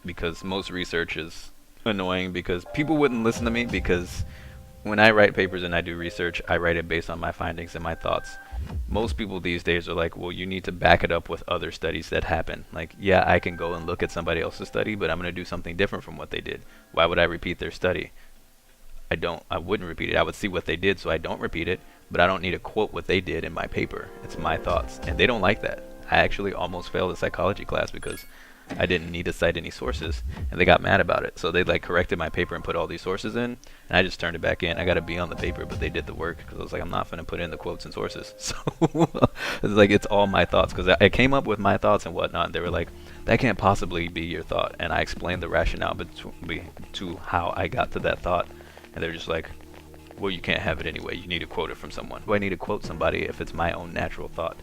because most research is annoying because people wouldn't listen to me, because when I write papers and I do research, I write it based on my findings and my thoughts. Most people these days are like, well, you need to back it up with other studies that happen. Like, yeah, I can go and look at somebody else's study, but I'm going to do something different from what they did. Why would I repeat their study? I wouldn't repeat it. I would see what they did so I don't repeat it, but I don't need to quote what they did in my paper. It's my thoughts, and they don't like that. I actually almost failed a psychology class because I didn't need to cite any sources, and they got mad about it. So they like corrected my paper and put all these sources in, and I just turned it back in. I got to be on the paper, but they did the work because I was like, I'm not going to put in the quotes and sources. So it's like it's all my thoughts, because I came up with my thoughts and whatnot. And they were like, that can't possibly be your thought, and I explained the rationale to how I got to that thought, and they're just like, well, you can't have it anyway. You need to quote it from someone. Do I need to quote somebody if it's my own natural thought?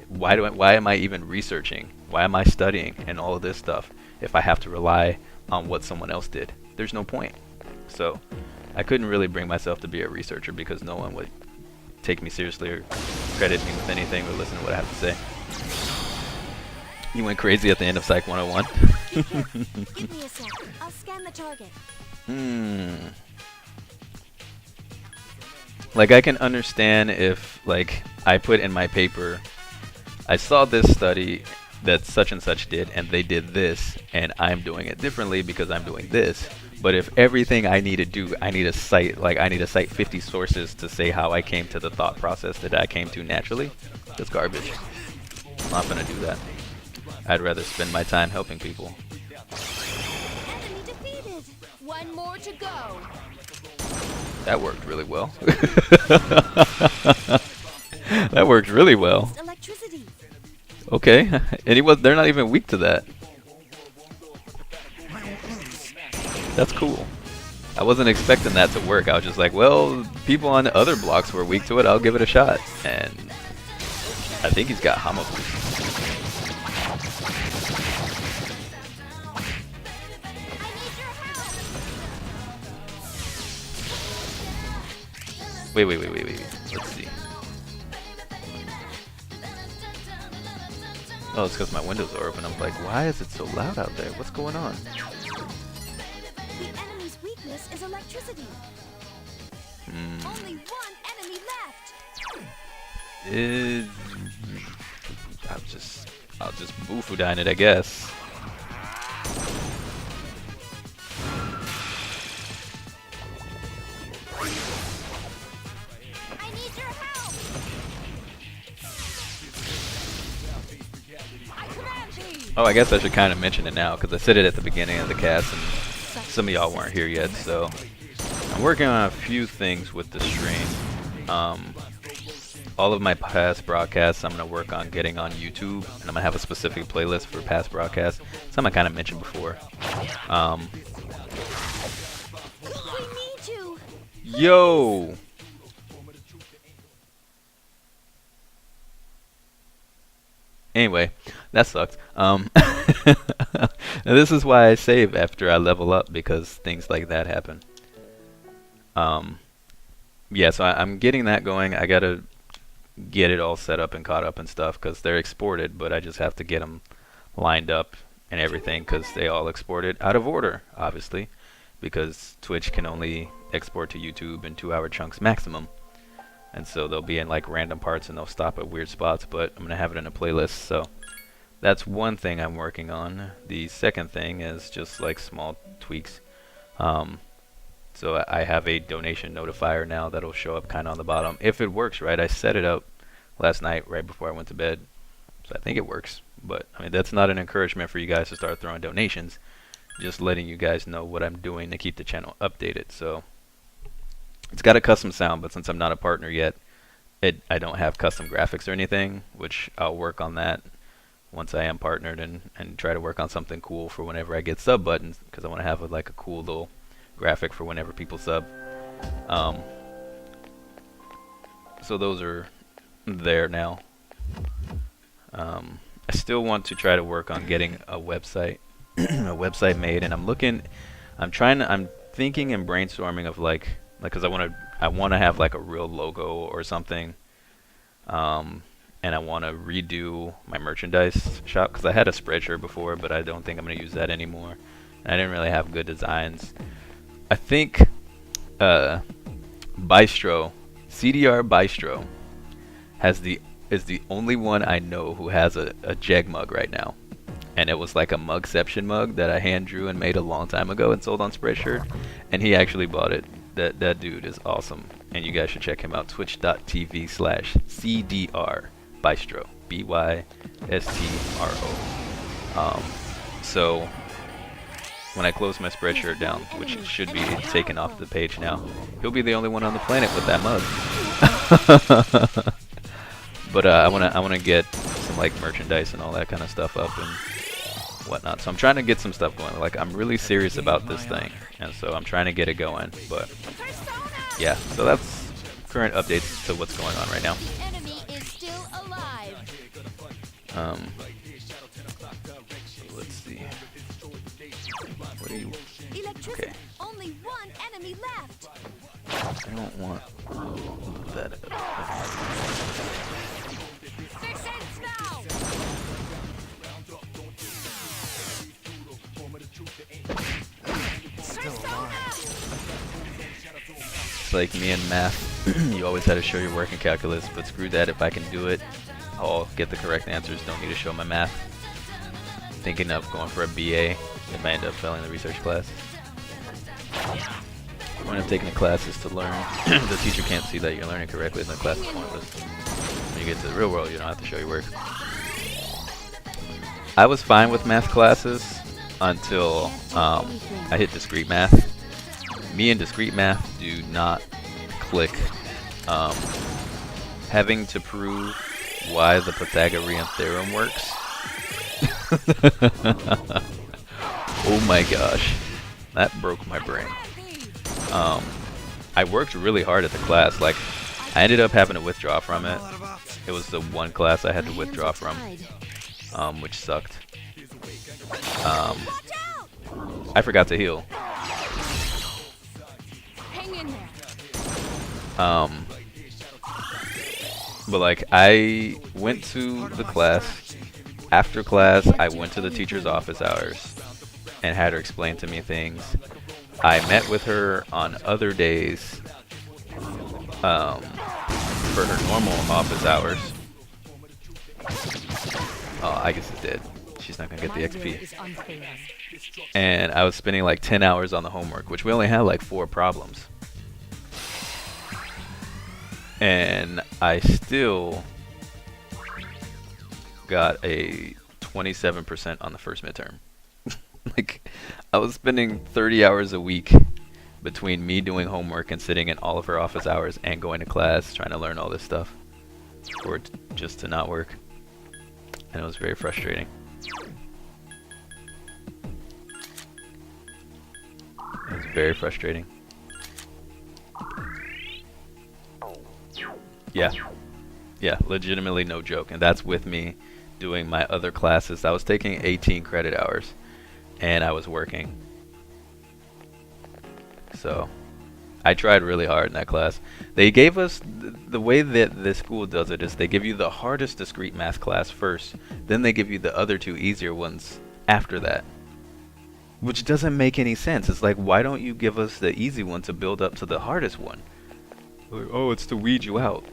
Why am I even researching? Why am I studying and all of this stuff if I have to rely on what someone else did? There's no point. So I couldn't really bring myself to be a researcher because no one would take me seriously or credit me with anything or listen to what I have to say. You went crazy at the end of Psych 101. Give me a sec. I'll scan the target. Like I can understand if like I put in my paper, I saw this study that such and such did and they did this and I'm doing it differently because I'm doing this. But if everything I need to do, I need to cite 50 sources to say how I came to the thought process that I came to naturally, that's garbage. I'm not gonna do that. I'd rather spend my time helping people. Enemy defeated. One more to go. That worked really well. That worked really well. Electricity. Okay, and they're not even weak to that. That's cool. I wasn't expecting that to work. I was just like, well, people on the other blocks were weak to it. I'll give it a shot. And I think he's got Hama boost. Wait. Let's see. Oh, it's because my windows are open. I'm like, why is it so loud out there? What's going on? The enemy's weakness is electricity. Only one enemy left. I'll just boofoo dine it, I guess. I need your help. I command thee. Oh, I guess I should kind of mention it now because I said it at the beginning of the cast and some of y'all weren't here yet. So I'm working on a few things with the stream. All of my past broadcasts I'm going to work on getting on YouTube, and I'm going to have a specific playlist for past broadcasts. Some I kind of mentioned before. We need you. Yo! Anyway, that sucked. This is why I save after I level up, because things like that happen. Yeah, so I'm getting that going. I gotta get it all set up and caught up and stuff, because they're exported, but I just have to get them lined up and everything, because they all exported out of order, obviously, because Twitch can only export to YouTube in 2-hour chunks maximum. And so they'll be in like random parts and they'll stop at weird spots, but I'm gonna have it in a playlist. So that's one thing I'm working on. The second thing is just like small tweaks. So I have a donation notifier now that'll show up kind of on the bottom if it works right. I set it up last night right before I went to bed, So I think it works. But I mean, that's not an encouragement for you guys to start throwing donations. Just letting you guys know what I'm doing to keep the channel updated. So it's got a custom sound, but since I'm not a partner yet, I don't have custom graphics or anything, which I'll work on that once I am partnered and try to work on something cool for whenever I get sub buttons, because I want to have like a cool little graphic for whenever people sub. So those are there now. I still want to try to work on getting a website a website made, and I'm thinking and brainstorming of like because I want to have like a real logo or something, and I want to redo my merchandise shop because I had a Spreadshirt before, but I don't think I'm going to use that anymore. And I didn't really have good designs. I think Bistro, CDR Bistro, is the only one I know who has a Jeg mug right now. And it was like a Mugception mug that I hand drew and made a long time ago and sold on Spreadshirt. And he actually bought it. That dude is awesome. And you guys should check him out. Twitch.tv/CDR Bistro. BYSTRO. So when I close my Spreadshirt down, which should be taken off the page now, he'll be the only one on the planet with that mug. But I wanna get some like merchandise and all that kind of stuff up and whatnot. So I'm trying to get some stuff going. Like I'm really serious about this thing, and so I'm trying to get it going. But yeah, so that's current updates to what's going on right now. The enemy is still alive. Let's see. What are you? Electricity. Okay. Only one enemy left. I don't want that. This ends now. It's like me and math. You always had to show your working calculus, but screw that. If I can do it, I'll get the correct answers. Don't need to show my math. Thinking of going for a BA, and might end up failing the research class. The point of taking the class is to learn. The teacher can't see that you're learning correctly, and the class is pointless. When you get to the real world, you don't have to show your work. I was fine with math classes until I hit discrete math. Me and discrete math do not click. Having to prove why the Pythagorean theorem works. Oh my gosh, that broke my brain. I worked really hard at the class. Like, I ended up having to withdraw from it. It was the one class I had to withdraw from, which sucked. I forgot to heal. Hang in there. But like, I went to the class. After class, I went to the teacher's office hours and had her explain to me things. I met with her on other days for her normal office hours. Oh, I guess it did. She's not gonna get the XP. And I was spending like 10 hours on the homework, which we only had like 4 problems. And I still got a 27% on the first midterm. Like, I was spending 30 hours a week between me doing homework and sitting in all of her office hours and going to class trying to learn all this stuff for it just to not work. And it was very frustrating. It was very frustrating. Yeah. Yeah, legitimately no joke. And that's with me doing my other classes. I was taking 18 credit hours and I was working. So I tried really hard in that class. They gave us, the way that this school does it is they give you the hardest discrete math class first, then they give you the other 2 easier ones after that. Which doesn't make any sense. It's like, why don't you give us the easy one to build up to the hardest one? Like, oh, it's to weed you out.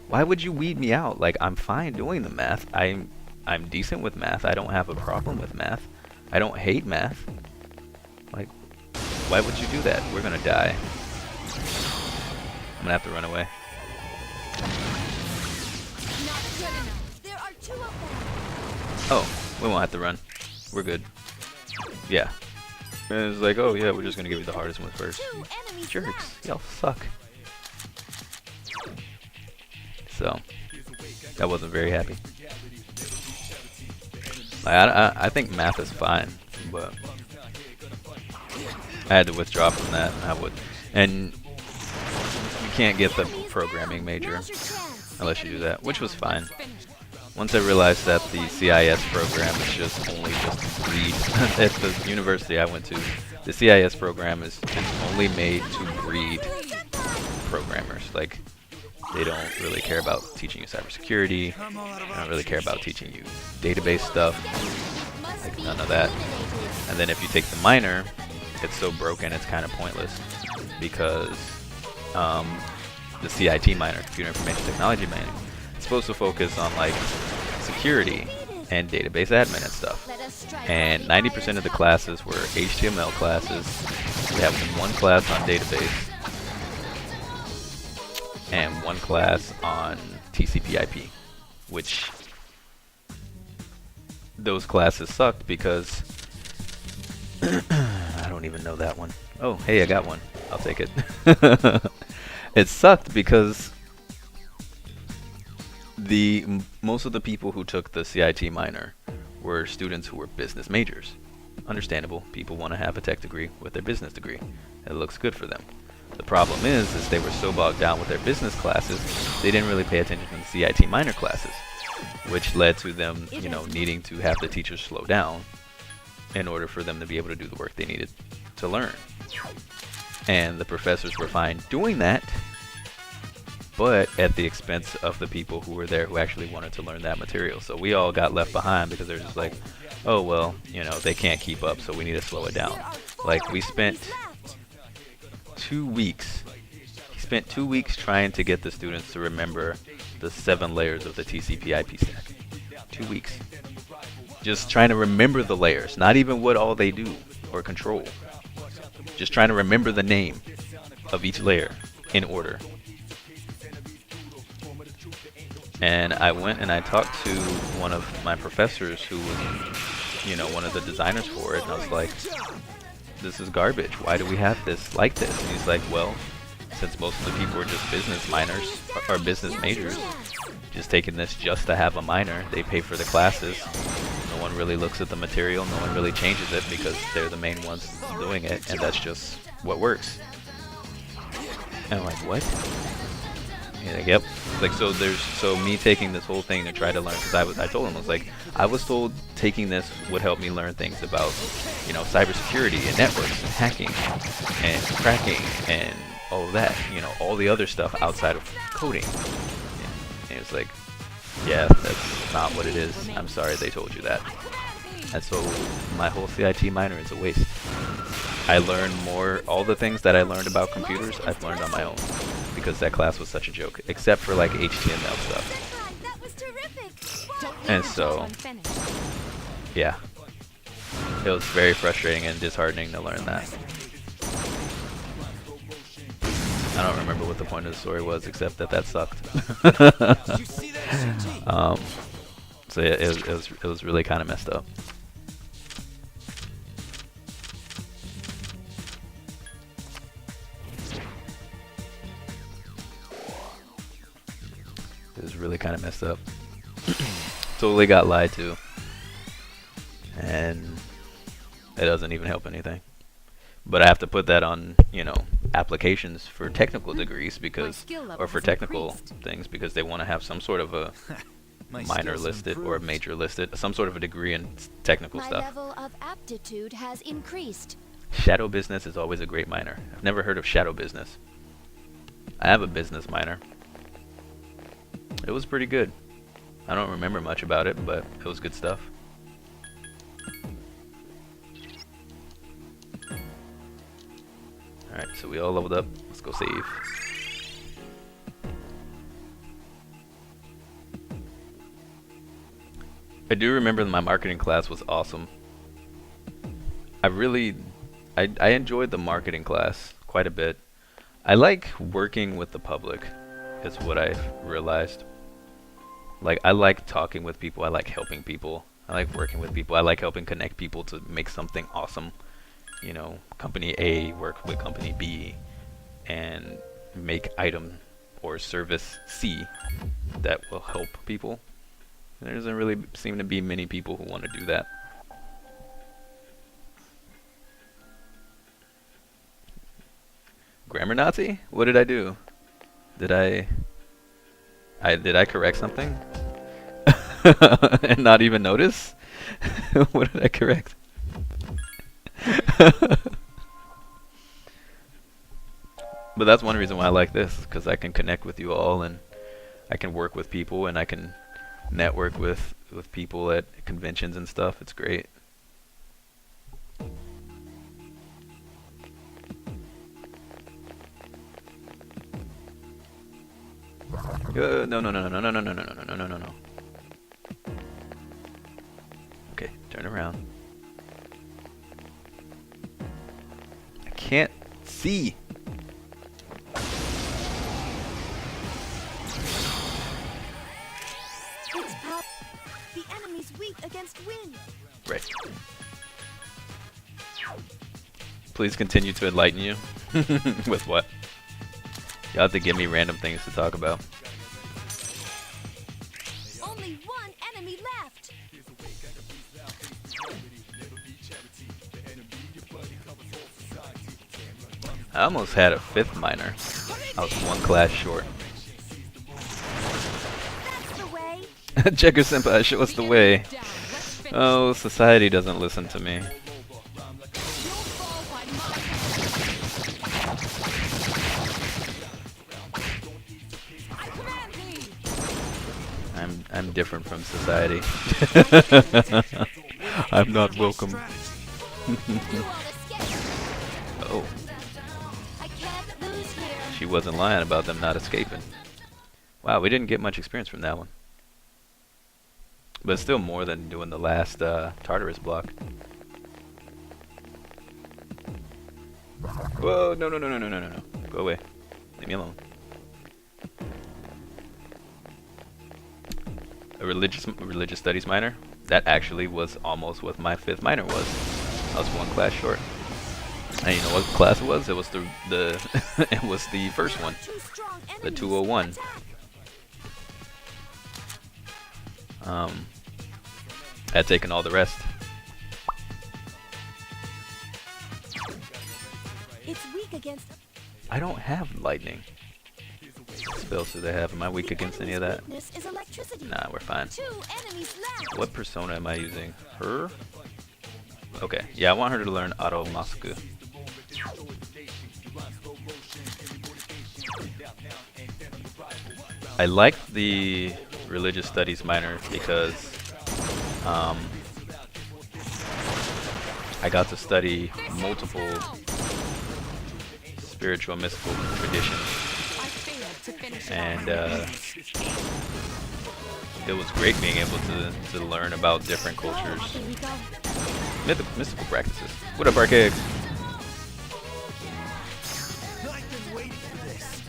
Why would you weed me out? Like, I'm fine doing the math. I'm decent with math. I don't have a problem with math. I don't hate math. Like, why would you do that? We're gonna die. I'm gonna have to run away. Not good enough. There are 2 of them. Oh, we won't have to run. We're good. Yeah. And it's like, oh yeah, we're just gonna give you the hardest ones first. Two enemies Jerks, left. y'all suck. So, I wasn't very happy. Like, I think math is fine, but I had to withdraw from that. I would, and you can't get the programming major Now's your chance. unless you do that, which was fine. Once I realized that the CIS program is just only just to breed, at the university I went to, the CIS program is only made to breed programmers. Like, they don't really care about teaching you cybersecurity. They don't really care about teaching you database stuff. Like, none of that. And then if you take the minor, it's so broken it's kind of pointless because the CIT minor, Computer Information Technology minor, it's supposed to focus on like security and database admin and stuff. And 90% of the classes were HTML classes. We have one class on database and one class on TCP/IP, which those classes sucked because I don't even know that one. Oh, hey, I got one. I'll take it. It sucked because most of the people who took the CIT minor were students who were business majors. Understandable. People want to have a tech degree with their business degree. It looks good for them. The problem is they were so bogged down with their business classes, they didn't really pay attention to the CIT minor classes, which led to them, you know, needing to have the teachers slow down in order for them to be able to do the work they needed to learn. And the professors were fine doing that, but at the expense of the people who were there who actually wanted to learn that material. So we all got left behind because they're just like, oh well, you know, they can't keep up, so we need to slow it down. Like, we spent 2 weeks. He spent 2 weeks trying to get the students to remember the 7 layers of the TCP/IP stack. 2 weeks. Just trying to remember the layers, not even what all they do or control. Just trying to remember the name of each layer in order. And I went and I talked to one of my professors who was, you know, one of the designers for it, and I was like, this is garbage. Why do we have this like this? And he's like, well, since most of the people are just business minors or business majors, just taking this just to have a minor, they pay for the classes. No one really looks at the material. No one really changes it because they're the main ones doing it, and that's just what works. And I'm like, what? Yeah, yep. Like, so me taking this whole thing to try to learn, because I told him, I was like, I was told taking this would help me learn things about, you know, cybersecurity and networks and hacking and cracking and all of that, you know, all the other stuff outside of coding. And it's like, yeah, that's not what it is. I'm sorry they told you that. And so my whole CIT minor is a waste. I learned more, all the things that I learned about computers, I've learned on my own. Because that class was such a joke, except for like HTML stuff. That was terrific. And so, yeah, it was very frustrating and disheartening to learn that. I don't remember what the point of the story was, except that sucked. So yeah, it was really kind of messed up. It was really kind of messed up. Totally got lied to. And it doesn't even help anything. But I have to put that on, you know, applications for technical degrees because, or for technical things, because they want to have some sort of a minor listed or a major listed, some sort of a degree in technical My stuff. level of aptitude has increased. Shadow business is always a great minor. I've never heard of shadow business. I have a business minor. It was pretty good. I don't remember much about it, but it was good stuff. Alright, so we all leveled up. Let's go save. I do remember that my marketing class was awesome. I enjoyed the marketing class quite a bit. I like working with the public, is what I've realized. Like, I like talking with people, I like helping people. I like working with people. I like helping connect people to make something awesome. You know, company A work with company B and make item or service C that will help people. There doesn't really seem to be many people who want to do that. Grammar Nazi? What did I do? Did I correct something? And not even notice? What did I correct? But that's one reason why I like this, because I can connect with you all, and I can work with people, and I can network with people at conventions and stuff. It's great. No, no, no, no, no, no, no, no, no, no, no, no, no, no. Okay, turn around. I can't see. It's power. The enemy's weak against wind. Right. Please continue to enlighten you. With what? You'll have to give me random things to talk about. Only one enemy left. I almost had a 5th minor. I was 1 class short. That's the way. Jeggerd Senpai, show us the way. Down. Let's finish. Oh, society doesn't listen to me. You'll fall by my I command thee. I'm different from society. I'm not welcome. You won't escape. Oh, I can't lose here. she wasn't lying about them not escaping. Wow, we didn't get much experience from that one. But it's still more than doing the last Tartarus block. Whoa, no, no, no, no, no, no, no, no. Go away. Leave me alone. A religious studies minor? That actually was almost what my 5th minor was. I was 1 class short. And you know what class it was? It was the it was the first one. Two strong The enemies. 201. Attack. I had taken all the rest. It's weak against. I don't have lightning. What spells do they have? Am I weak The against any of enemy's that? weakness is electricity. Nah, we're fine. 2 enemies left. What persona am I using? Her? Okay, yeah, I want her to learn Auto Masuku. I liked the religious studies minor because I got to study multiple spiritual mystical traditions, I failed to finish. and it was great being able to learn about different cultures, Here we go. mystical practices. What up, Archaic? I've been waiting for this.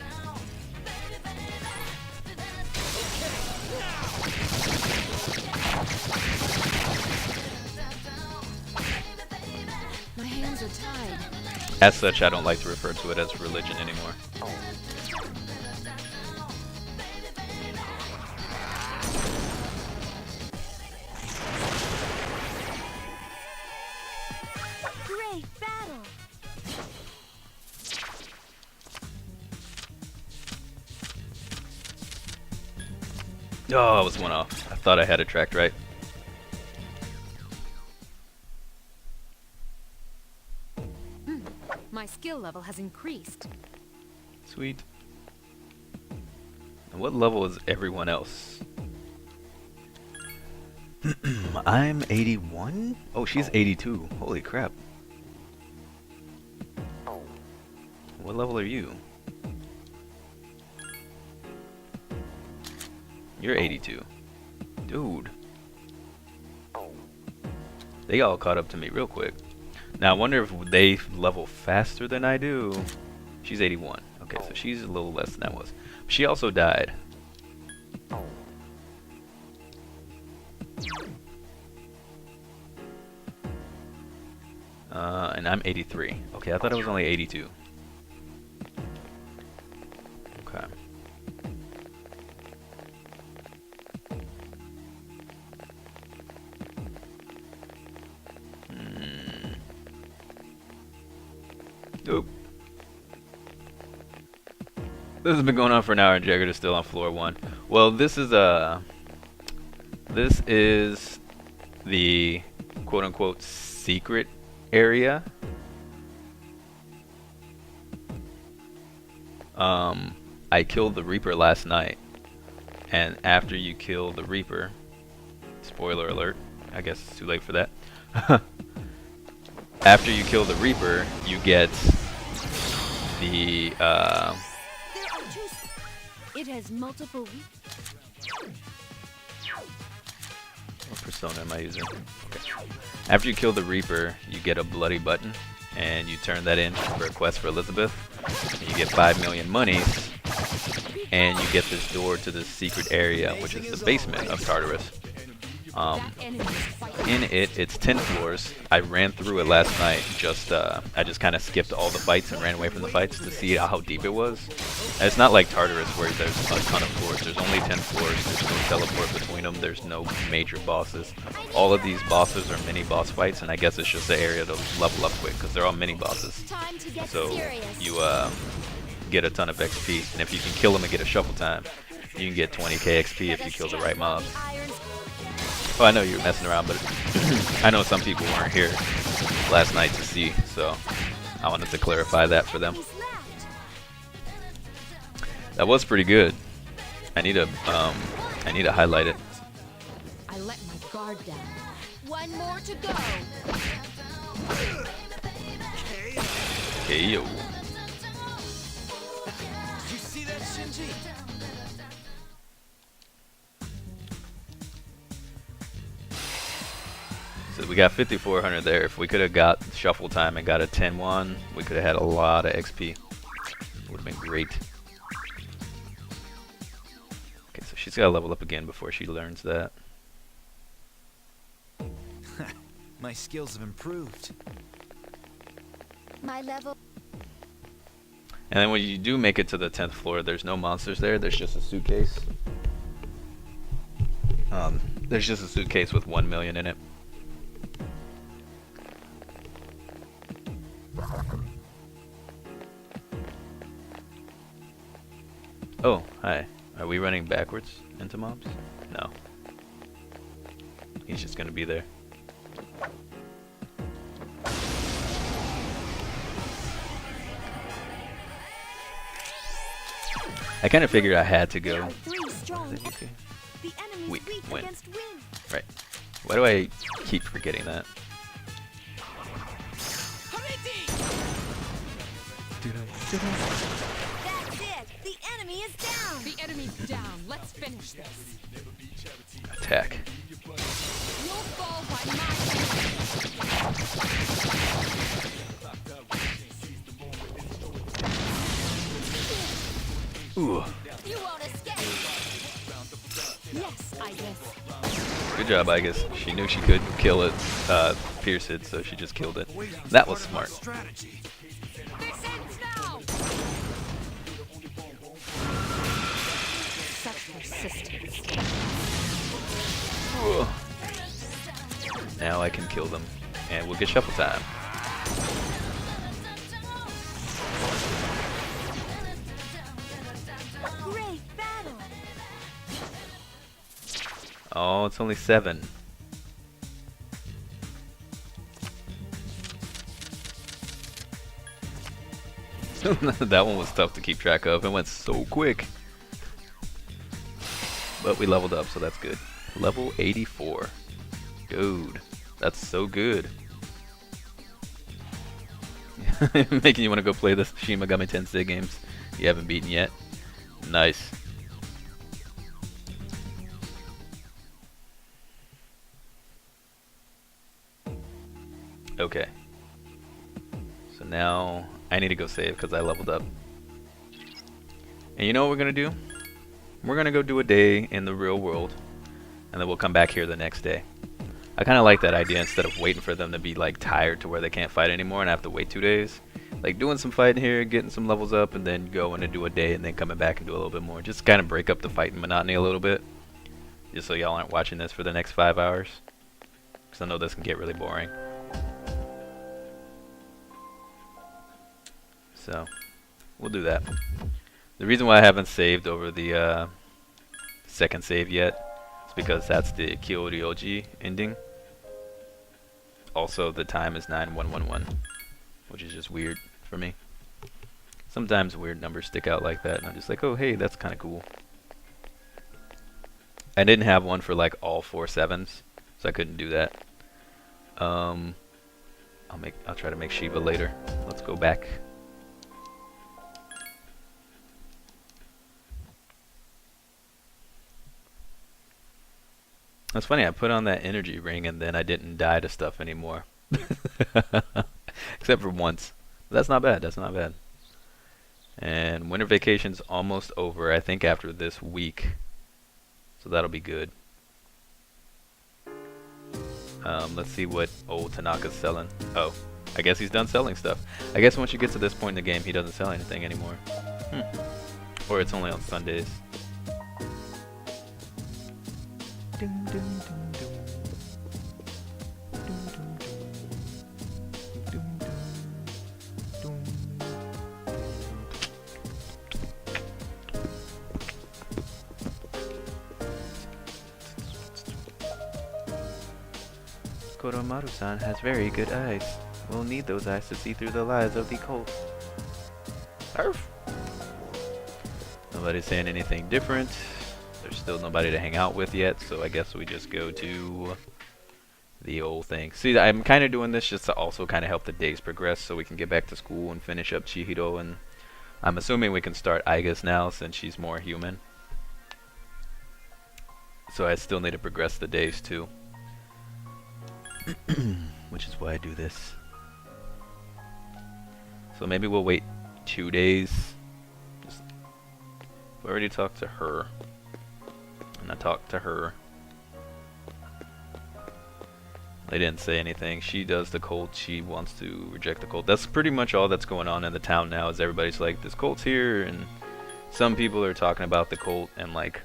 My hands are tied. As such, I don't like to refer to it as religion anymore. Great battle. Oh, I was 1 off. I thought I had it tracked right. My skill level has increased. Sweet. And what level is everyone else? I'm 81? Oh, she's 82. Holy crap. What level are you? You're 82. Dude. They all caught up to me real quick. Now I wonder if they level faster than I do. She's 81. Okay, so she's a little less than I was. She also died. And I'm 83. Okay, I thought it was only 82. Okay. Oop. This has been going on for an hour and Jeggerd is still on floor 1. Well, this is the quote-unquote secret area. I killed the Reaper last night, and after you kill the Reaper, spoiler alert, I guess it's too late for that. After you kill the Reaper, you get the There are two. It has multiple. what persona am I using? Okay. After you kill the Reaper, you get a bloody button, and you turn that in for a quest for Elizabeth. And you get 5 million monies, and you get this door to this secret area, which is the basement of Tartarus. In it, it's 10 floors. I ran through it last night. I just kind of skipped all the fights and ran away from the fights to see how deep it was. And it's not like Tartarus where there's a ton of floors. There's only 10 floors. There's no teleport between them. There's no major bosses. All of these bosses are mini boss fights, and I guess it's just the area to level up quick because they're all mini bosses. So you get a ton of XP, and if you can kill them and get a shuffle time, you can get 20k XP if you kill the right mobs. Oh, I know you were messing around, but I know some people weren't here last night to see, so I wanted to clarify that for them. That was pretty good. I need to highlight it. I let my guard down. One more to go. Okay, yo. You see that, Shinji? So we got 5,400 there. If we could have got shuffle time and got a 10-1, we could have had a lot of XP. Would have been great. Okay, so she's got to level up again before she learns that. My skills have improved. My level. And then when you do make it to the 10th floor, there's no monsters there. There's just a suitcase. There's just a suitcase with 1 million in it. Oh, hi. Are we running backwards into mobs? No. He's just gonna be there. I kind of figured I had to There go. are three strong. Okay. The enemy's Weak, weak win. against wind. Right. Why do I keep forgetting that? That's it. The enemy is down. The enemy's down. Let's finish this. Attack. You'll fall by my hand. Ooh. You won't escape. Yes, I guess. Good job, I guess. She knew she could kill it, pierce it, so she just killed it. That was smart. Strategy. This ends now. Such persistence. Ooh. Now I can kill them, and we'll get shuffle time. Great battle. Oh, it's only 7. That one was tough to keep track of. It went so quick. But we leveled up, so that's good. Level 84. Dude, that's so good. Making you want to go play the Shin Megami Tensei games you haven't beaten yet. Nice. Okay. So now I need to go save because I leveled up. And you know what we're going to do? We're going to go do a day in the real world. And then we'll come back here the next day. I kind of like that idea instead of waiting for them to be like tired to where they can't fight anymore and I have to wait 2 days. Like doing some fighting here, getting some levels up, and then going and do a day and then coming back and do a little bit more. Just kind of break up the fighting monotony a little bit. Just so y'all aren't watching this for the next 5 hours. Because I know this can get really boring. So, we'll do that. The reason why I haven't saved over the second save yet is because that's the Kyoryoji ending. Also, the time is 9111, which is just weird for me. Sometimes weird numbers stick out like that, and I'm just like, oh, hey, that's kind of cool. I didn't have one for like all 4 sevens, so I couldn't do that. I'll try to make Shiva later. Let's go back. That's funny, I put on that energy ring and then I didn't die to stuff anymore. Except for once. But that's not bad, that's not bad. And winter vacation's almost over, I think after this week. So that'll be good. Let's see what old Tanaka's selling. Oh, I guess he's done selling stuff. I guess once you get to this point in the game, he doesn't sell anything anymore. Or it's only on Sundays. Dum, dum, dum, dum. Dum, dum, dum. Dum, dum, dum. Koromaru-san has very good eyes. We'll need those eyes to see through the lies of the cult. Arf! Nobody's saying anything different. There's still nobody to hang out with yet, so I guess we just go to the old thing. See, I'm kind of doing this just to also kind of help the days progress so we can get back to school and finish up Chihiro, and I'm assuming we can start Aigus now since she's more human. So I still need to progress the days too. Which is why I do this. So maybe we'll wait 2 days. We already talked to her. And I talked to her. They didn't say anything. She does the cult. She wants to reject the cult. That's pretty much all that's going on in the town now. Is everybody's like, this cult's here, and some people are talking about the cult, and like,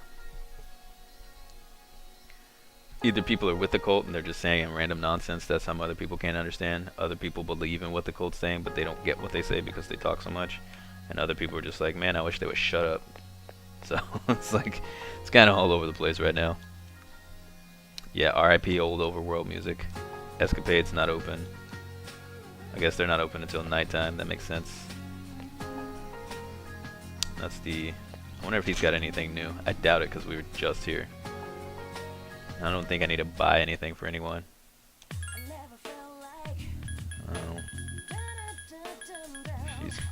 either people are with the cult and they're just saying random nonsense that some other people can't understand. Other people believe in what the cult's saying, but they don't get what they say because they talk so much. And other people are just like, man, I wish they would shut up. So it's like, it's kind of all over the place right now. Yeah, RIP old overworld music. Escapade's not open. I guess they're not open until nighttime. That makes sense. That's the... I wonder if he's got anything new. I doubt it because we were just here. I don't think I need to buy anything for anyone. Oh.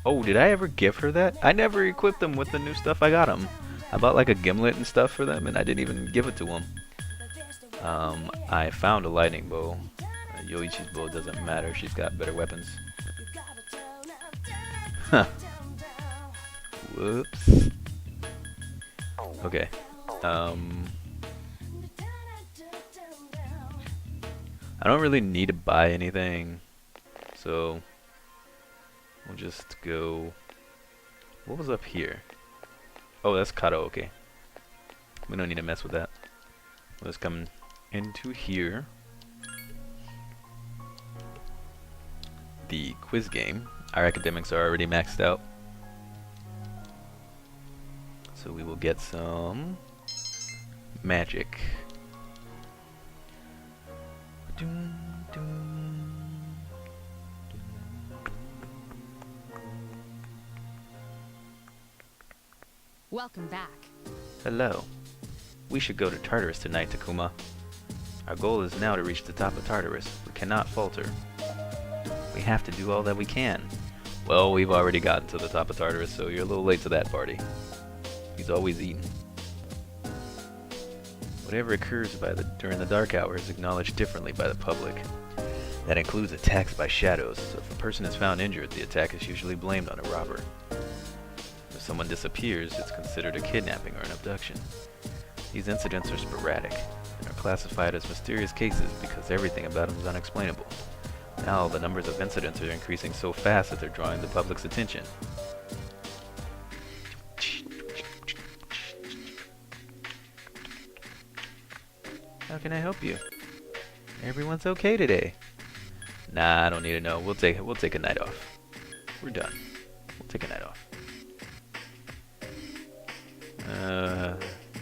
Oh, did I ever give her that? I never equipped them with the new stuff I got them. I bought like a gimlet and stuff for them, and I didn't even give it to them. I found a lightning bow. Yoichi's bow doesn't matter. She's got better weapons. Huh. Whoops. Okay. I don't really need to buy anything, so we'll just go... What was up here? Oh, that's karaoke. We don't need to mess with that. Let's come into here. The quiz game. Our academics are already maxed out. So we will get some magic. Welcome back. Hello. We should go to Tartarus tonight, Takuma. Our goal is now to reach the top of Tartarus. We cannot falter. We have to do all that we can. Well, we've already gotten to the top of Tartarus, so you're a little late to that party. He's always eating. Whatever occurs during the dark hour is acknowledged differently by the public. That includes attacks by shadows, so if a person is found injured, the attack is usually blamed on a robber. If someone disappears, it's considered a kidnapping or an abduction. These incidents are sporadic. are classified as mysterious cases because everything about them is unexplainable. Now the numbers of incidents are increasing so fast that they're drawing the public's attention. How can I help you? Everyone's okay today. Nah, I don't need to know. We'll take a night off. We're done. We'll take a night off.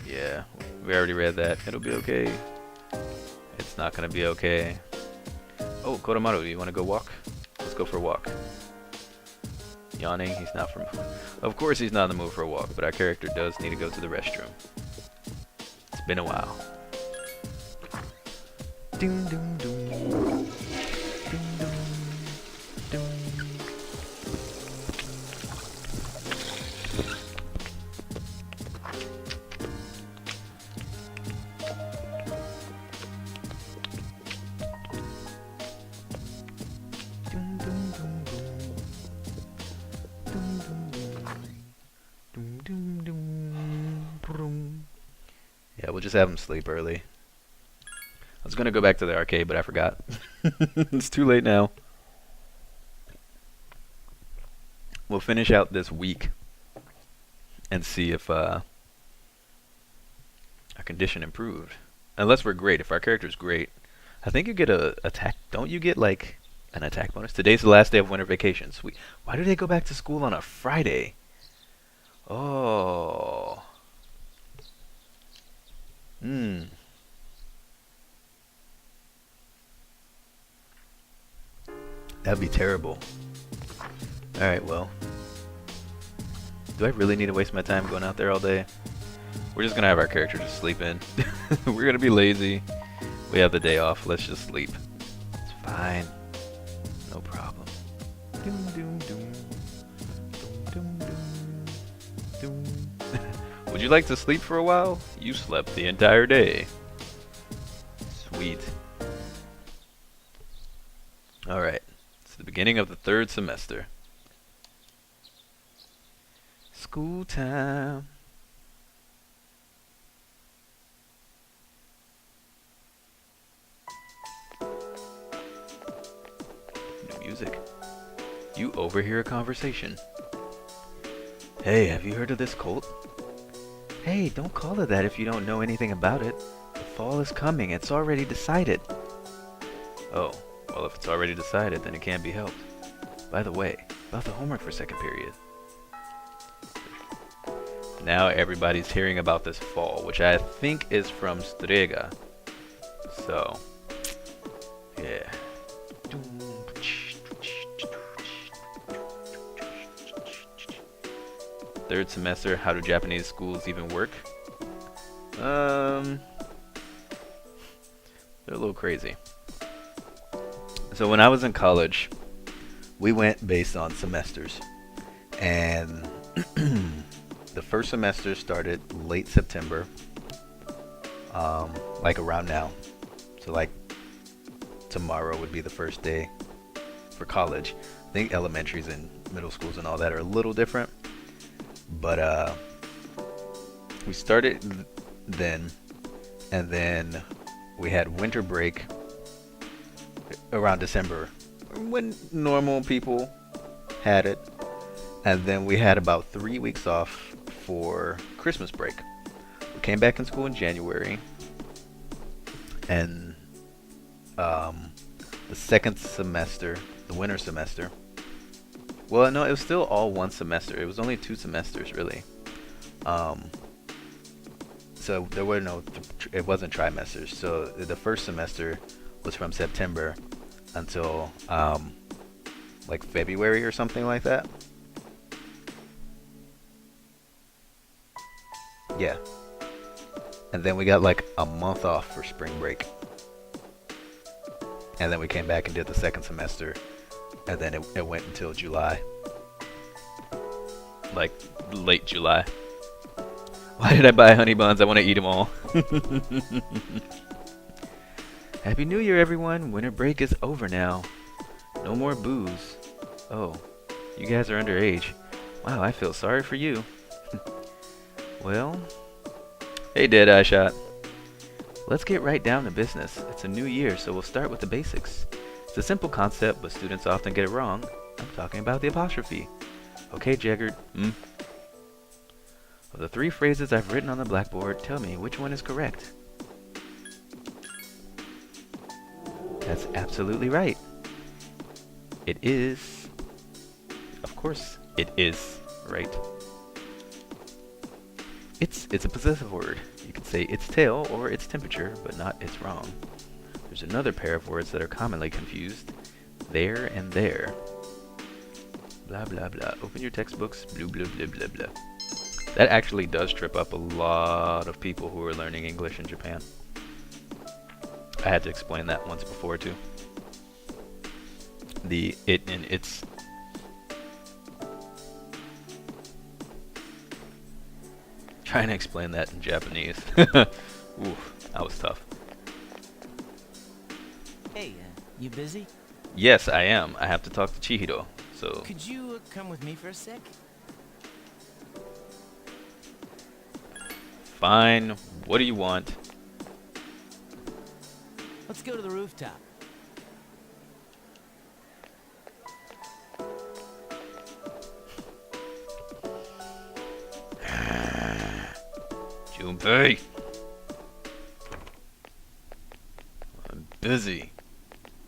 Yeah. We already read that. It'll be okay. It's not gonna be okay. Oh, Koromaru, you wanna go walk? Let's go for a walk. Yawning, he's not from. Of course he's not in the mood for a walk, but our character does need to go to the restroom. It's been a while. Doom doom doom. Doom doom doom. Yeah, we'll just have him sleep early. I was gonna go back to the arcade, but I forgot. It's too late now. We'll finish out this week and see if our condition improved. Unless we're great. If our character's great, I think you get a attack. Don't you get like an attack bonus? Today's the last day of winter vacation. Sweet. Why do they go back to school on a Friday? Oh. That'd be terrible. Alright, well. Do I really need to waste my time going out there all day? We're just gonna have our character just sleep in. We're gonna be lazy. We have the day off. Let's just sleep. It's fine. No problem. Doom doom doom. Doom doom doom. Doom. Would you like to sleep for a while? You slept the entire day. Sweet. Alright. It's the beginning of the 3rd semester. School time. New music. You overhear a conversation. Hey, have you heard of this cult? Hey, don't call it that if you don't know anything about it. The fall is coming. It's already decided. Oh, well, if it's already decided, then it can't be helped. By the way, about the homework for 2nd period. Now everybody's hearing about this fall, which I think is from Strega. So, yeah. 3rd semester, how do Japanese schools even work? They're a little crazy. So when I was in college, we went based on semesters. And the first semester started late September, like around now. So like tomorrow would be the first day for college. I think elementaries and middle schools and all that are a little different. But we started then, and then we had winter break around December when normal people had it, and then we had about 3 weeks off for Christmas break. We came back in school in January, and the 2nd semester, the winter semester. Well, no, it was still all one semester. It was only 2 semesters, really. So there were no, it wasn't trimesters. So the first semester was from September until like February or something like that. Yeah. And then we got like a month off for spring break. And then we came back and did the 2nd semester. And then it went until July. Like, late July. Why did I buy honey buns? I want to eat them all. Happy New Year, everyone. Winter break is over now. No more booze. Oh, you guys are underage. Wow, I feel sorry for you. Well, hey, Dead Eye Shot. Let's get right down to business. It's a new year, so we'll start with the basics. It's a simple concept, but students often get it wrong. I'm talking about the apostrophe. Okay, Jeggerd. Of the 3 phrases I've written on the blackboard, tell me which one is correct. That's absolutely right. It is. Of course, it is right. It's a possessive word. You could say its tail or its temperature, but not it's wrong. There's another pair of words that are commonly confused. There and there. Blah blah blah. Open your textbooks. Blah blah blah blah blah. That actually does trip up a lot of people who are learning English in Japan. I had to explain that once before too. The it and its. Trying to explain that in Japanese. Oof, that was tough. Hey, you busy? Yes, I am. I have to talk to Chihiro. So Could you come with me for a sec? fine. What do you want? Let's go to the rooftop. Junpei. I'm busy.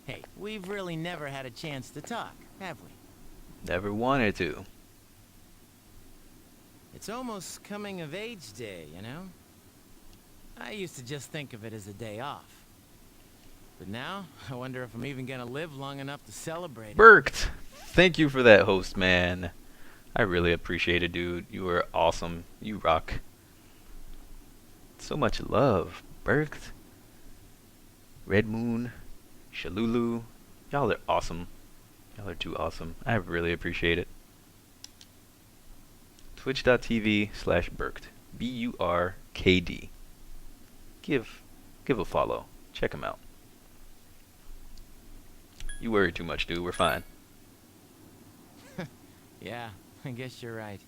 Hey, we've really never had a chance to talk, have we? Never wanted to. It's almost coming of age day, you know? I used to just think of it as a day off. But now, I wonder if I'm even gonna live long enough to celebrate it. Berkt, thank you for that host, man. I really appreciate it, dude. You are awesome. You rock. So much love. Berkt, Red Moon, Shalulu. Y'all are awesome. Y'all are too awesome. I really appreciate it. Twitch.tv/Berkt. BURKD. Give a follow. Check him out. You worry too much, dude. We're fine. Yeah, I guess you're right.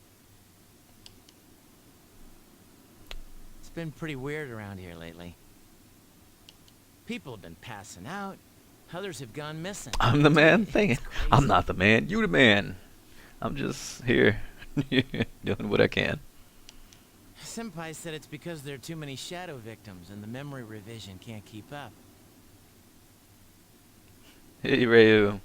It's been pretty weird around here lately. People have been passing out. Others have gone missing. I'm the man. Thank It's you. I'm crazy. not the man. You the man. I'm just here doing what I can. Senpai said it's because there are too many shadow victims and the memory revision can't keep up. Hey, Ryu.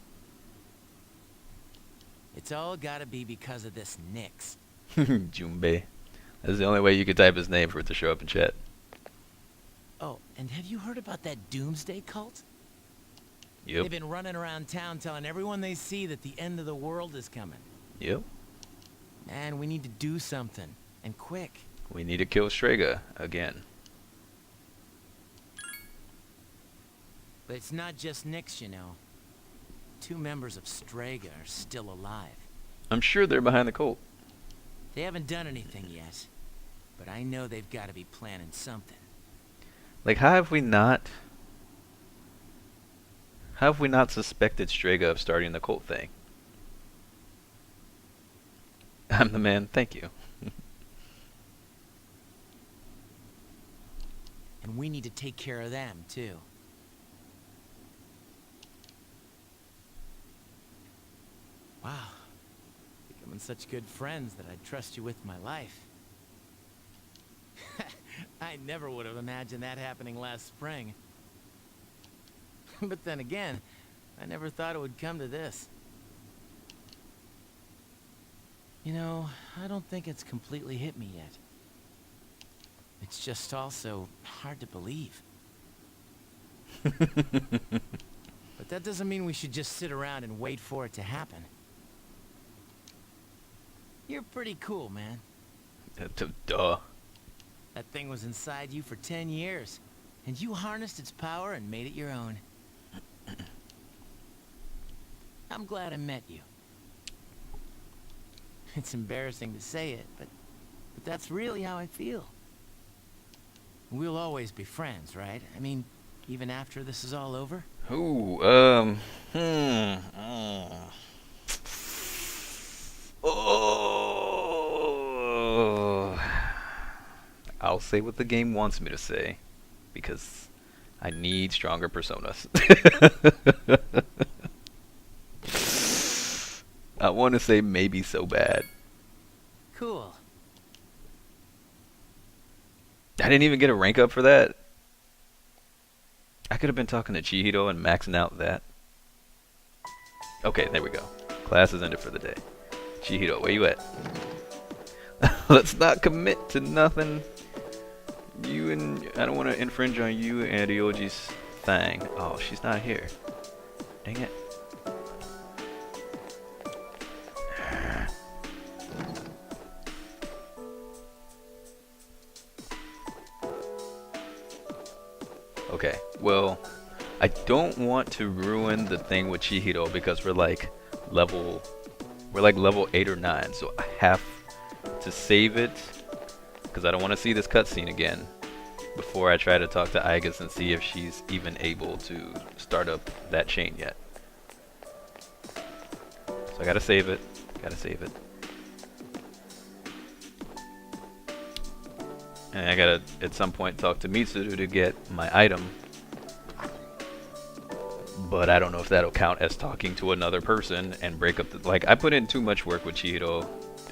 It's all gotta be because of this Nyx. Junbei. That's the only way you could type his name for it to show up in chat. Oh, and have you heard about that doomsday cult? Yep. They've been running around town telling everyone they see that the end of the world is coming. Yep. Man, we need to do something. And quick. We need to kill Strega again. But it's not just Nyx, you know. 2 members of Strega are still alive. I'm sure they're behind the cult. They haven't done anything yet. But I know they've got to be planning something. Like, how have we not suspected Strega of starting the cult thing? I'm the man. Thank you. And we need to take care of them, too. Wow. Becoming such good friends that I'd trust you with my life. I never would have imagined that happening last spring. But then again, I never thought it would come to this. You know, I don't think it's completely hit me yet. It's just also hard to believe. But that doesn't mean we should just sit around and wait for it to happen. You're pretty cool, man. Duh. That thing was inside you for 10 years, and you harnessed its power and made it your own. I'm glad I met you. It's embarrassing to say it, but that's really how I feel. We'll always be friends, right? I mean, even after this is all over? Ooh, Oh. I'll say what the game wants me to say. because I need stronger personas. I want to say maybe so bad. Cool. I didn't even get a rank up for that. I could have been talking to Chihiro and maxing out that. Okay, there we go. Class is ended for the day. Chihiro, where you at? Let's not commit to nothing. I don't want to infringe on you and Ryoji's thing. Oh, she's not here. Dang it. Okay, well, I don't want to ruin the thing with Chihiro because we're like level 8 or 9, so I have to save it because I don't want to see this cutscene again before I try to talk to Igus and see if she's even able to start up that chain yet. So I gotta save it. Gotta save it. And I gotta, at some point, talk to Mitsuru to get my item. But I don't know if that'll count as talking to another person and break up the... Like, I put in too much work with Chihiro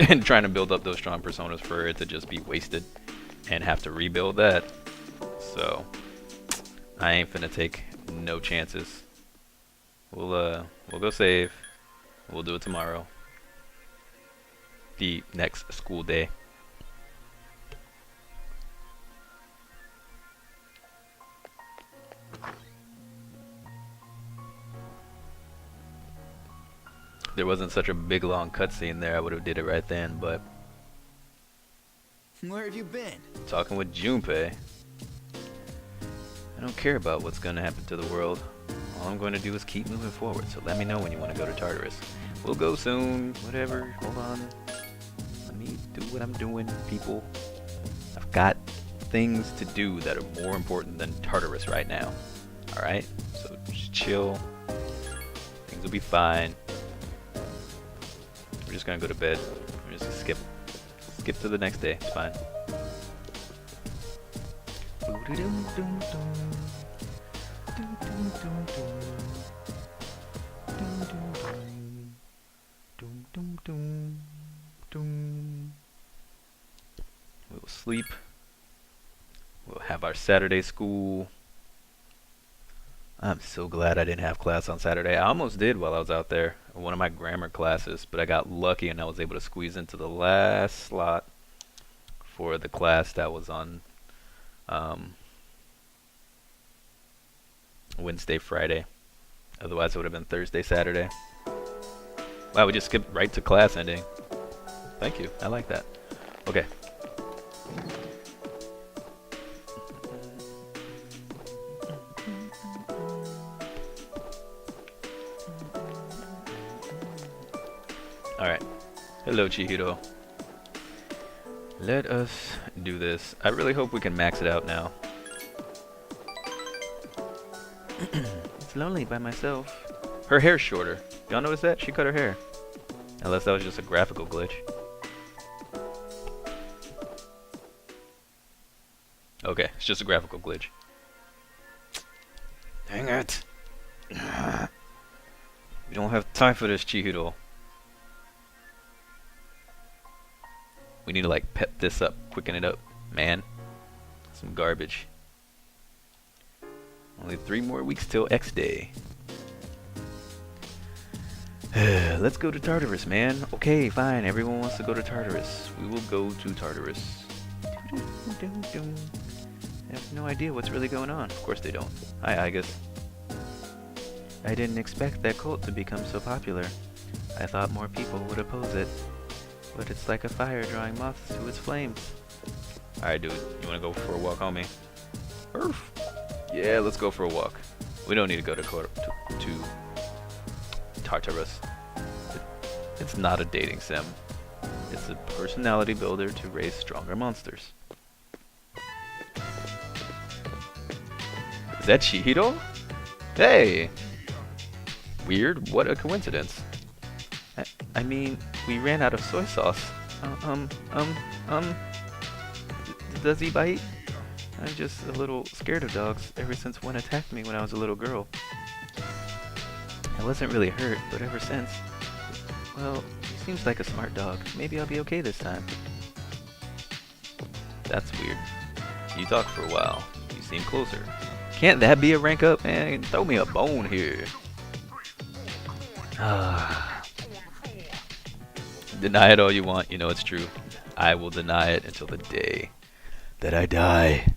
and trying to build up those strong personas for it to just be wasted and have to rebuild that. So, I ain't finna take no chances. We'll go save. We'll do it tomorrow. The next school day. There wasn't such a big long cutscene there, I would have did it right then, but Where have you been? talking with Junpei, I don't care about what's going to happen to the world. All I'm going to do is keep moving forward, so let me know when you want to go to Tartarus. We'll go soon, whatever, hold on. Let me do what I'm doing, people. I've got things to do that are more important than Tartarus right now. Alright? So just chill. Things will be fine. We're just gonna go to bed. We're just gonna skip to the next day. It's fine. We will sleep. We'll have our Saturday school. I'm so glad I didn't have class on Saturday. I almost did while I was out there, one of my grammar classes, but I got lucky and I was able to squeeze into the last slot for the class that was on Wednesday, Friday. Otherwise it would have been Thursday, Saturday. Wow, we just skipped right to class ending. Thank you, I like that. Okay. Alright. Hello, Chihiro. Let us do this. I really hope we can max it out now. It's lonely by myself. Her hair's shorter. Y'all notice that? She cut her hair. Unless that was just a graphical glitch. Okay, it's just a graphical glitch. Dang it. We don't have time for this, Chihiro. We need to like pep this up, quicken it up, man. Some garbage. Only 3 more weeks till X Day. Let's go to Tartarus, man. Okay, fine. Everyone wants to go to Tartarus. We will go to Tartarus. They have no idea what's really going on. Of course they don't. Hi, Igus. I didn't expect that cult to become so popular. I thought more people would oppose it. But it's like a fire drawing moths to its flames. Alright, dude. You wanna go for a walk, homie? Urf. Yeah, let's go for a walk. We don't need to go to Tartarus. It's not a dating sim. It's a personality builder to raise stronger monsters. Is that Chihiro? Hey! Weird, what a coincidence. I mean, we ran out of soy sauce. Does he bite? I'm just a little scared of dogs ever since one attacked me when I was a little girl. I wasn't really hurt, but ever since, well, he seems like a smart dog. Maybe I'll be okay this time. That's weird. You talked for a while. You seem closer. Can't that be a rank up, man? Throw me a bone here. Deny it all you want. You know it's true. I will deny it until the day that I die.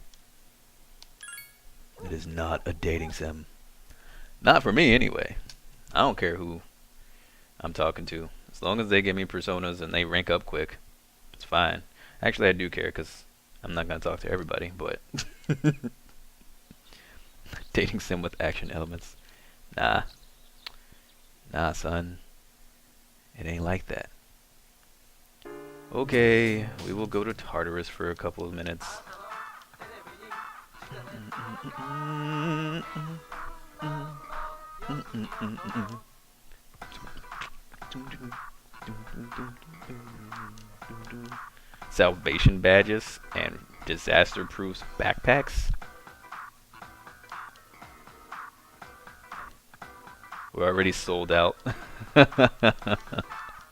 It is not a dating sim. Not for me, anyway. I don't care who I'm talking to. As long as they give me personas and they rank up quick, it's fine. Actually, I do care because I'm not going to talk to everybody, but... dating sim with action elements. Nah. Nah, son. It ain't like that. Okay, we will go to Tartarus for a couple of minutes. Salvation badges and disaster proofs backpacks. We're already sold out.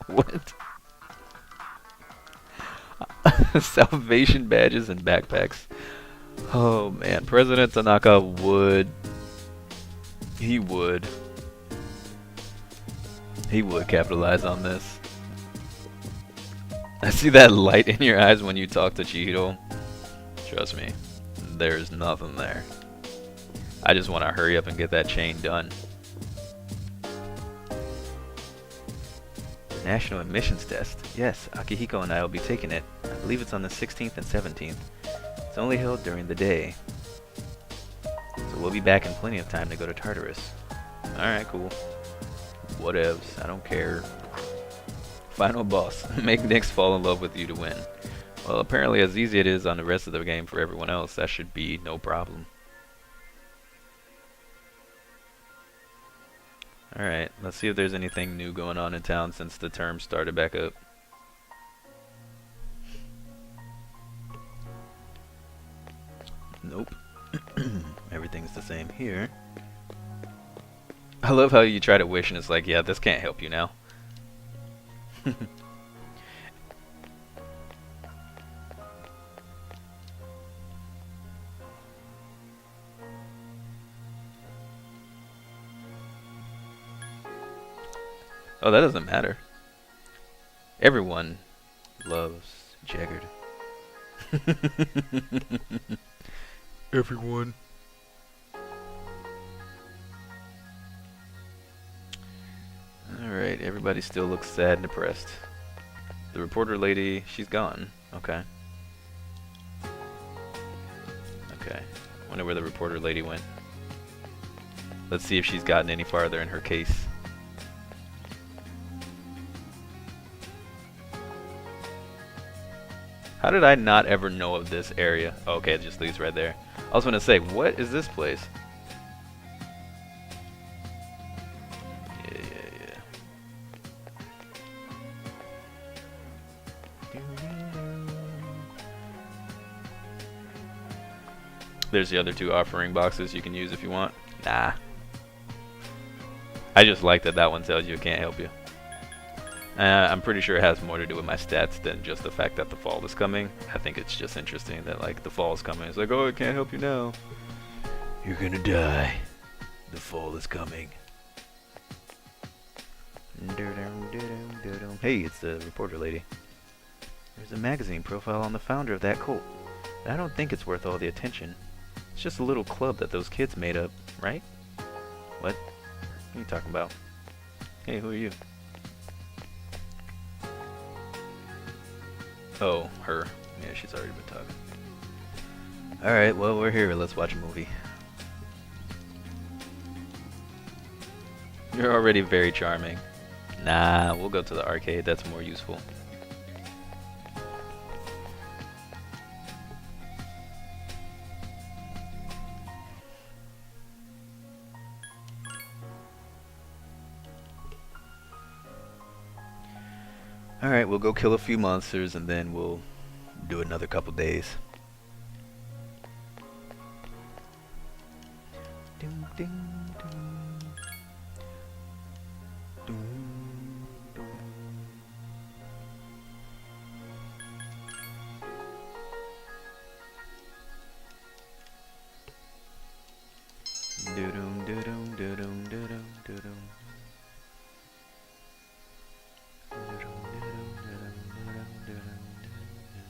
What? Salvation badges and backpacks. Oh man, President Tanaka would. He would capitalize on this. I see that light in your eyes when you talk to Chihiro. Trust me, there's nothing there. I just want to hurry up and get that chain done. National admissions test. Yes, Akihiko and I will be taking it. I believe it's on the 16th and 17th. It's only held during the day. So we'll be back in plenty of time to go to Tartarus. Alright, cool. Whatevs. I don't care. Final boss. Make Nyx fall in love with you to win. Well, apparently as easy it is on the rest of the game for everyone else, that should be no problem. Alright, let's see if there's anything new going on in town since the term started back up. Nope. Everything's the same here. I love how you try to wish and it's like, yeah, this can't help you now. Oh, that doesn't matter. Everyone loves Jeggerd. Everyone. Alright, everybody still looks sad and depressed. The reporter lady, she's gone. Okay. Okay. Wonder where the reporter lady went. Let's see if she's gotten any farther in her case. How did I not ever know of this area? Oh, okay, it just leads right there. I was gonna say, what is this place? Yeah. There's the other two offering boxes you can use if you want. Nah. I just like that that one tells you it can't help you. I'm pretty sure it has more to do with my stats than just the fact that the fall is coming. I think it's just interesting that like the fall is coming. It's like, oh, it can't help you now. You're gonna die. The fall is coming. Hey, it's the reporter lady. There's a magazine profile on the founder of that cult. But I don't think it's worth all the attention. It's just a little club that those kids made up, right? What? What are you talking about? Hey, who are you? Oh, her. Yeah, she's already been talking. Alright, well, we're here. Let's watch a movie. You're already very charming. Nah, we'll go to the arcade. That's more useful. Alright, we'll go kill a few monsters and then we'll do another couple days. Ding, ding, ding. Ding, ding. Do-dum, do-dum, do-dum, do-dum, do-dum. Do-dum, do-dum, do-dum, do-dum, do-dum, do-dum.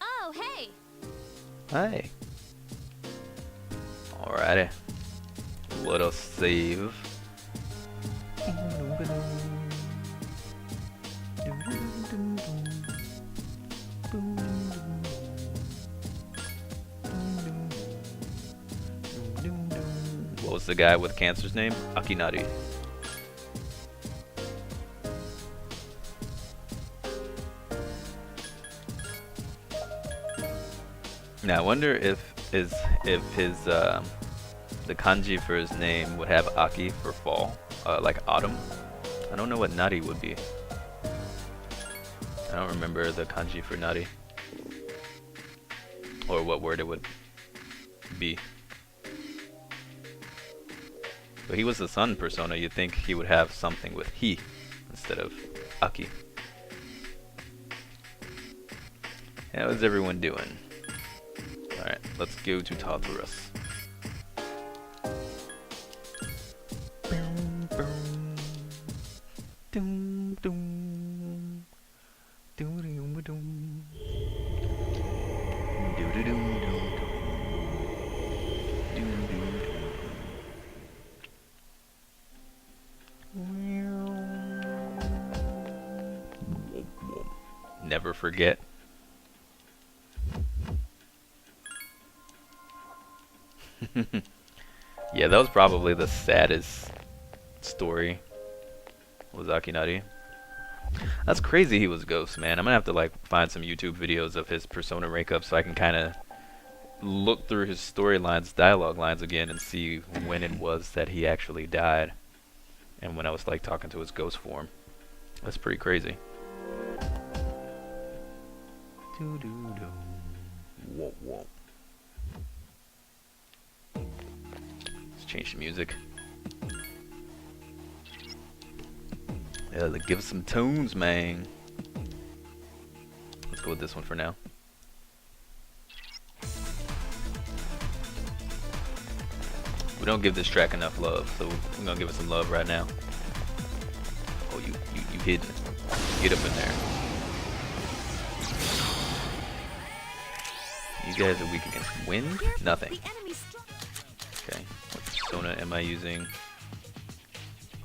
Oh, hey! Hi. Alrighty. Let us save. What was the guy with cancer's name? Akinari. Now I wonder if his the kanji for his name would have Aki for fall, like autumn. I don't know what Nari would be. I don't remember the kanji for Nari, or what word it would be. But he was the sun persona. You'd think he would have something with he instead of Aki. How is everyone doing? Alright, let's go to Tartarus. Never forget. Yeah, that was probably the saddest story. Was Akinari. That's crazy he was Ghost, man. I'm gonna have to like find some YouTube videos of his persona breakup so I can kinda look through his storylines, dialogue lines again and see when it was that he actually died. And when I was like talking to his ghost form. That's pretty crazy. Whoa, whoa. Let's change the music. Yeah, give us some tunes, man. Let's go with this one for now. We don't give this track enough love, so we're gonna give it some love right now. Oh, you hidden. Get up in there. You guys are weak against wind? Nothing. Okay, what persona am I using?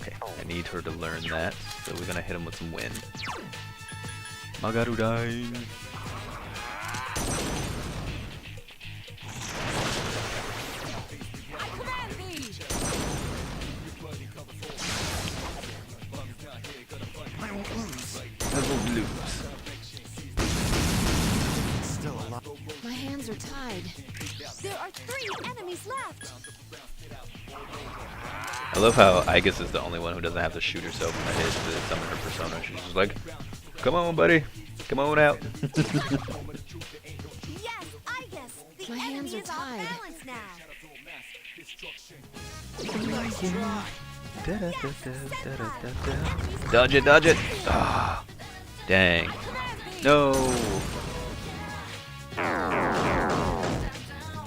Okay, I need her to learn that, so we're gonna hit him with some wind. Magarudai. I won't lose. My hands are tied. There are 3 enemies left. I love how Aigis is the only one who doesn't have to shoot herself in the head to summon her persona. She's just like, come on, buddy. Come on out. Yes, Aigis. The My hands enemy are is off tied. balance now. Dodge it, dodge it. Ah, dang. No.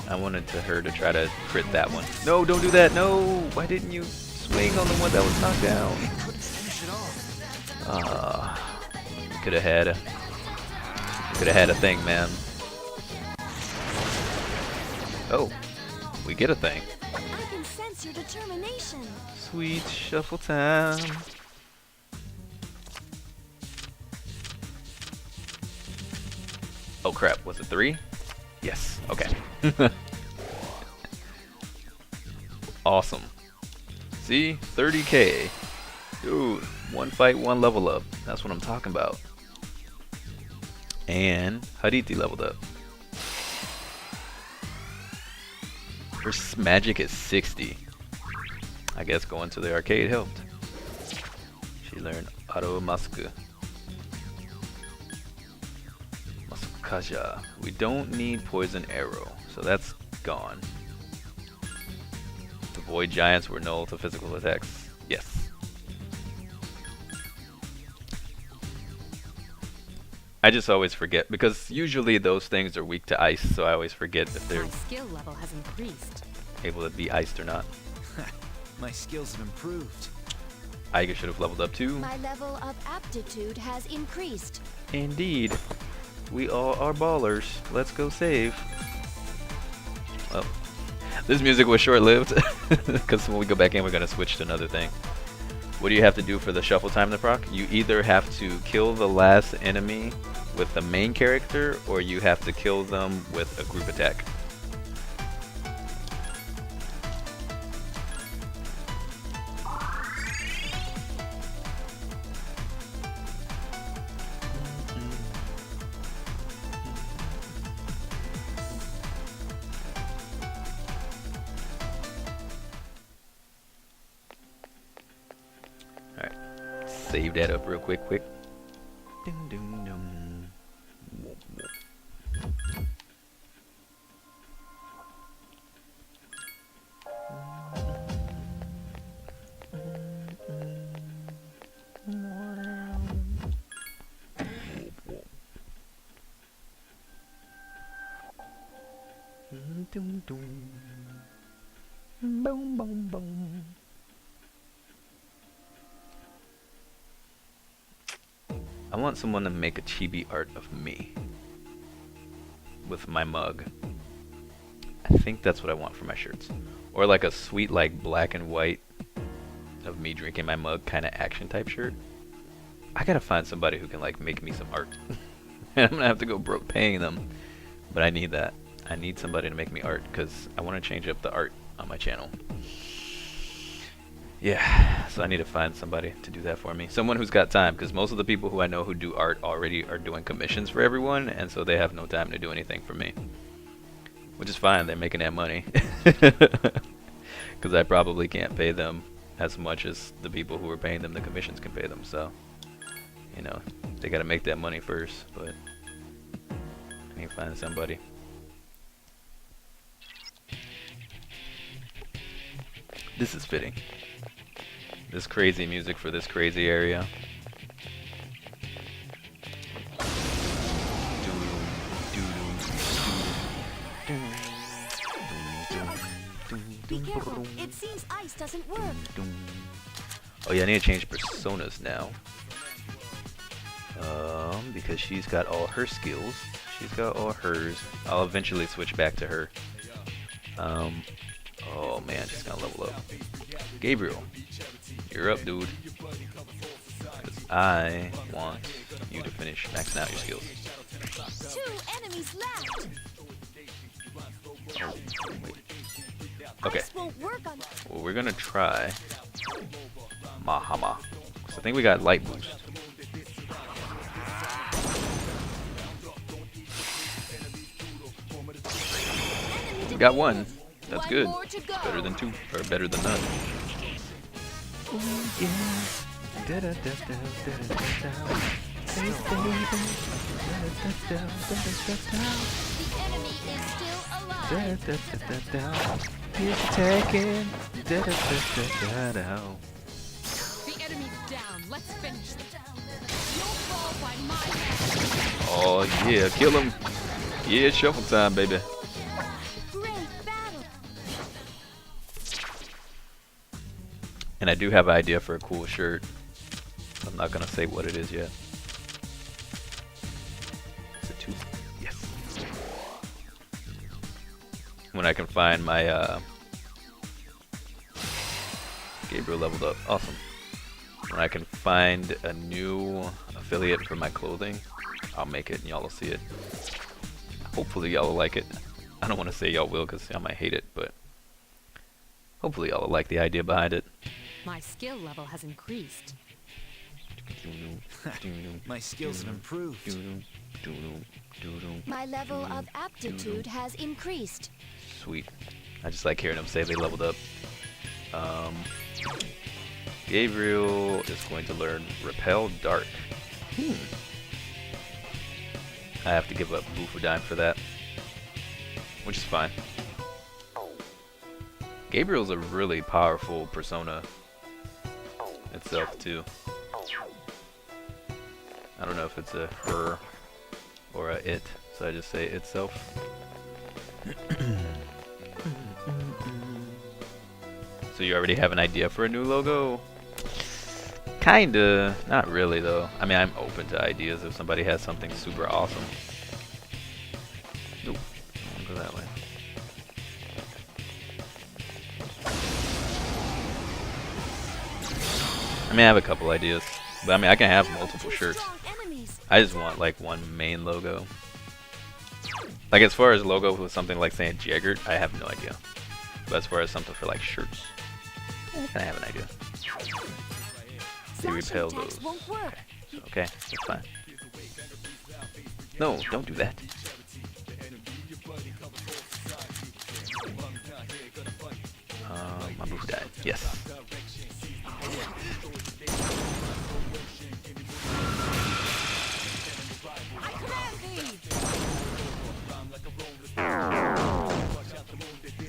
I wanted her to try to crit that one. No, don't do that. No. Why didn't you swing on the one that was knocked down? Could have had a thing, man. Oh, we get a thing. I can sense your determination. Sweet shuffle time. Oh crap, was it 3? Yes, okay. Awesome. See, 30k. Dude, one fight, one level up. That's what I'm talking about. And Hariti leveled up. Her magic is 60. I guess going to the arcade helped. She learned Auto Mask. Kaja. We don't need poison arrow, so that's gone. The void giants were null to physical attacks. Yes. I just always forget because usually those things are weak to ice, so I always forget if they're My skill level has increased. able to be iced or not. My skills have improved. Aiga should have leveled up too. My level of aptitude has increased. Indeed. We all are ballers. Let's go save. Oh. This music was short-lived because when we go back in we're going to switch to another thing. What do you have to do for the shuffle time to proc? You either have to kill the last enemy with the main character or you have to kill them with a group attack. Save that up real quick. Dun, dun, dun. Whoop, whoop. Dun, dun. Boom, boom, boom. I want someone to make a chibi art of me with my mug. I think that's what I want for my shirts. Or like a sweet like black and white of me drinking my mug kind of action type shirt. I gotta find somebody who can like make me some art. And I'm gonna have to go broke paying them. But I need that. I need somebody to make me art because I want to change up the art on my channel. Yeah, so I need to find somebody to do that for me. Someone who's got time, because most of the people who I know who do art already are doing commissions for everyone, and so they have no time to do anything for me. Which is fine, they're making that money. Because I probably can't pay them as much as the people who are paying them the commissions can pay them, so... You know, they gotta make that money first, but... I need to find somebody. This is fitting. This crazy music for this crazy area. Be careful. It seems ice doesn't work. Oh yeah, I need to change personas now. Because she's got all her skills. She's got all hers. I'll eventually switch back to her. Oh man, she's gonna level up. Gabriel, you're up, dude. 'Cause I want you to finish maxing out your skills. 2 enemies left. Oh, wait. Okay. Ice won't work on. Well, we're gonna try Mahama. So I think we got light boost. We got one. That's One good. more to go. Better than 2, or better than none. The enemy is still alive. Here's attacking. The enemy's down. Let's finish this. You'll fall by my hand. Oh yeah, kill him. Yeah, shuffle time, baby. Great battle. And I do have an idea for a cool shirt. I'm not gonna say what it is yet. Is it 2? Yes. When I can find my Gabriel leveled up. Awesome. When I can find a new affiliate for my clothing, I'll make it and y'all will see it. Hopefully y'all will like it. I don't want to say y'all will because I might hate it, but hopefully y'all will like the idea behind it. My skill level has increased. My skills have improved. My level of aptitude has increased. Sweet. I just like hearing them say they leveled up. Gabriel is going to learn Repel Dark. I have to give up Bufudime for that, which is fine. Gabriel's a really powerful persona itself too. I don't know if it's a her or a it, so I just say itself. So you already have an idea for a new logo? Kinda, not really though. I mean, I'm open to ideas if somebody has something super awesome. Nope, I won't go that way. I mean, I have a couple ideas, but I mean, I can have multiple shirts. I just want like one main logo. Like as far as logo with something like saying Jeggerd, I have no idea. But as far as something for like shirts, I kind of have an idea. They repel those. Okay, that's fine. No, don't do that. My move died. Yes.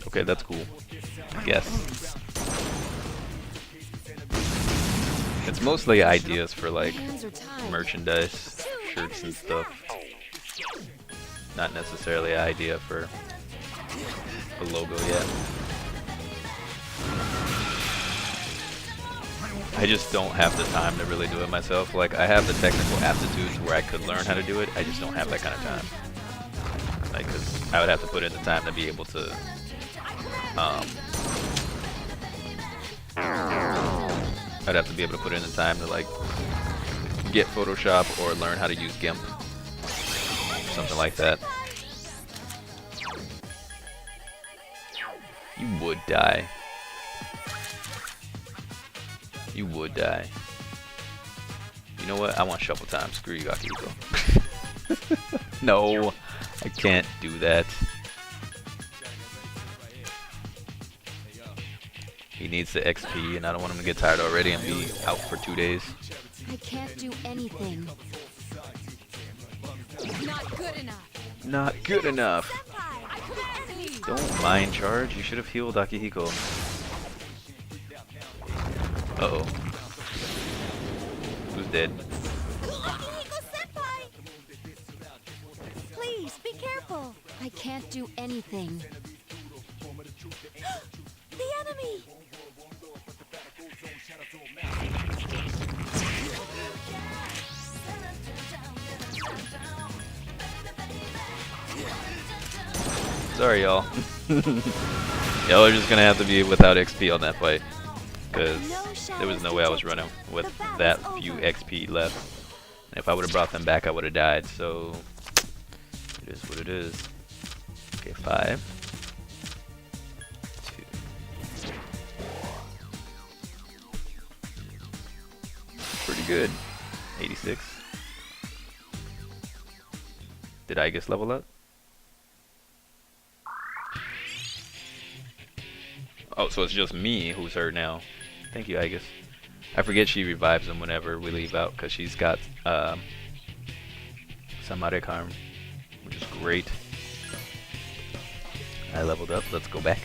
Okay, that's cool. I guess. It's mostly ideas for like merchandise, shirts and stuff. Not necessarily an idea for a logo yet. I just don't have the time to really do it myself. Like, I have the technical aptitudes where I could learn how to do it. I just don't have that kind of time. Like, 'cause I would have to put in the time to be able to, I'd have to be able to put in the time to, like, get Photoshop or learn how to use GIMP. Something like that. You would die. You would die. You know what? I want shuffle time. Screw you, Akihiko. No, I can't do that. He needs the XP, and I don't want him to get tired already and be out for 2 days. I can't do anything. Not good enough. Not good enough. Don't mind charge. You should have healed Akihiko. Uh-oh. Who's dead? Please, be careful. I can't do anything. The enemy! Sorry, y'all. Y'all are just gonna have to be without XP on that fight. Because there was no way I was running with that few XP left. And if I would have brought them back, I would have died. So, it is what it is. Okay, 5, 2. Pretty good. 86. Did I just level up? Oh, so it's just me who's hurt now. Thank you, Aegis. I forget she revives him whenever we leave out because she's got Samare Karm, which is great. I leveled up. Let's go back.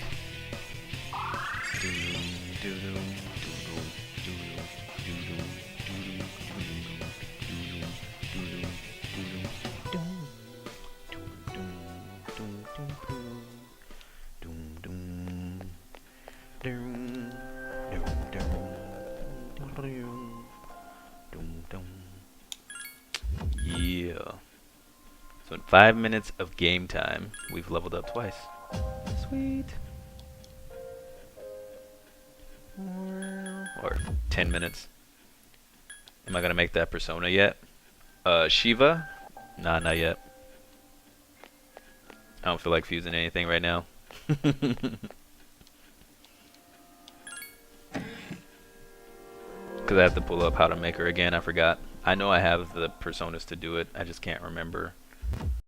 Yeah. So in 5 minutes of game time, we've leveled up twice. Sweet. Or 10 minutes. Am I gonna make that persona yet? Shiva? Nah, not yet. I don't feel like fusing anything right now. Because I have to pull up how to make her again. I forgot. I know I have the personas to do it. I just can't remember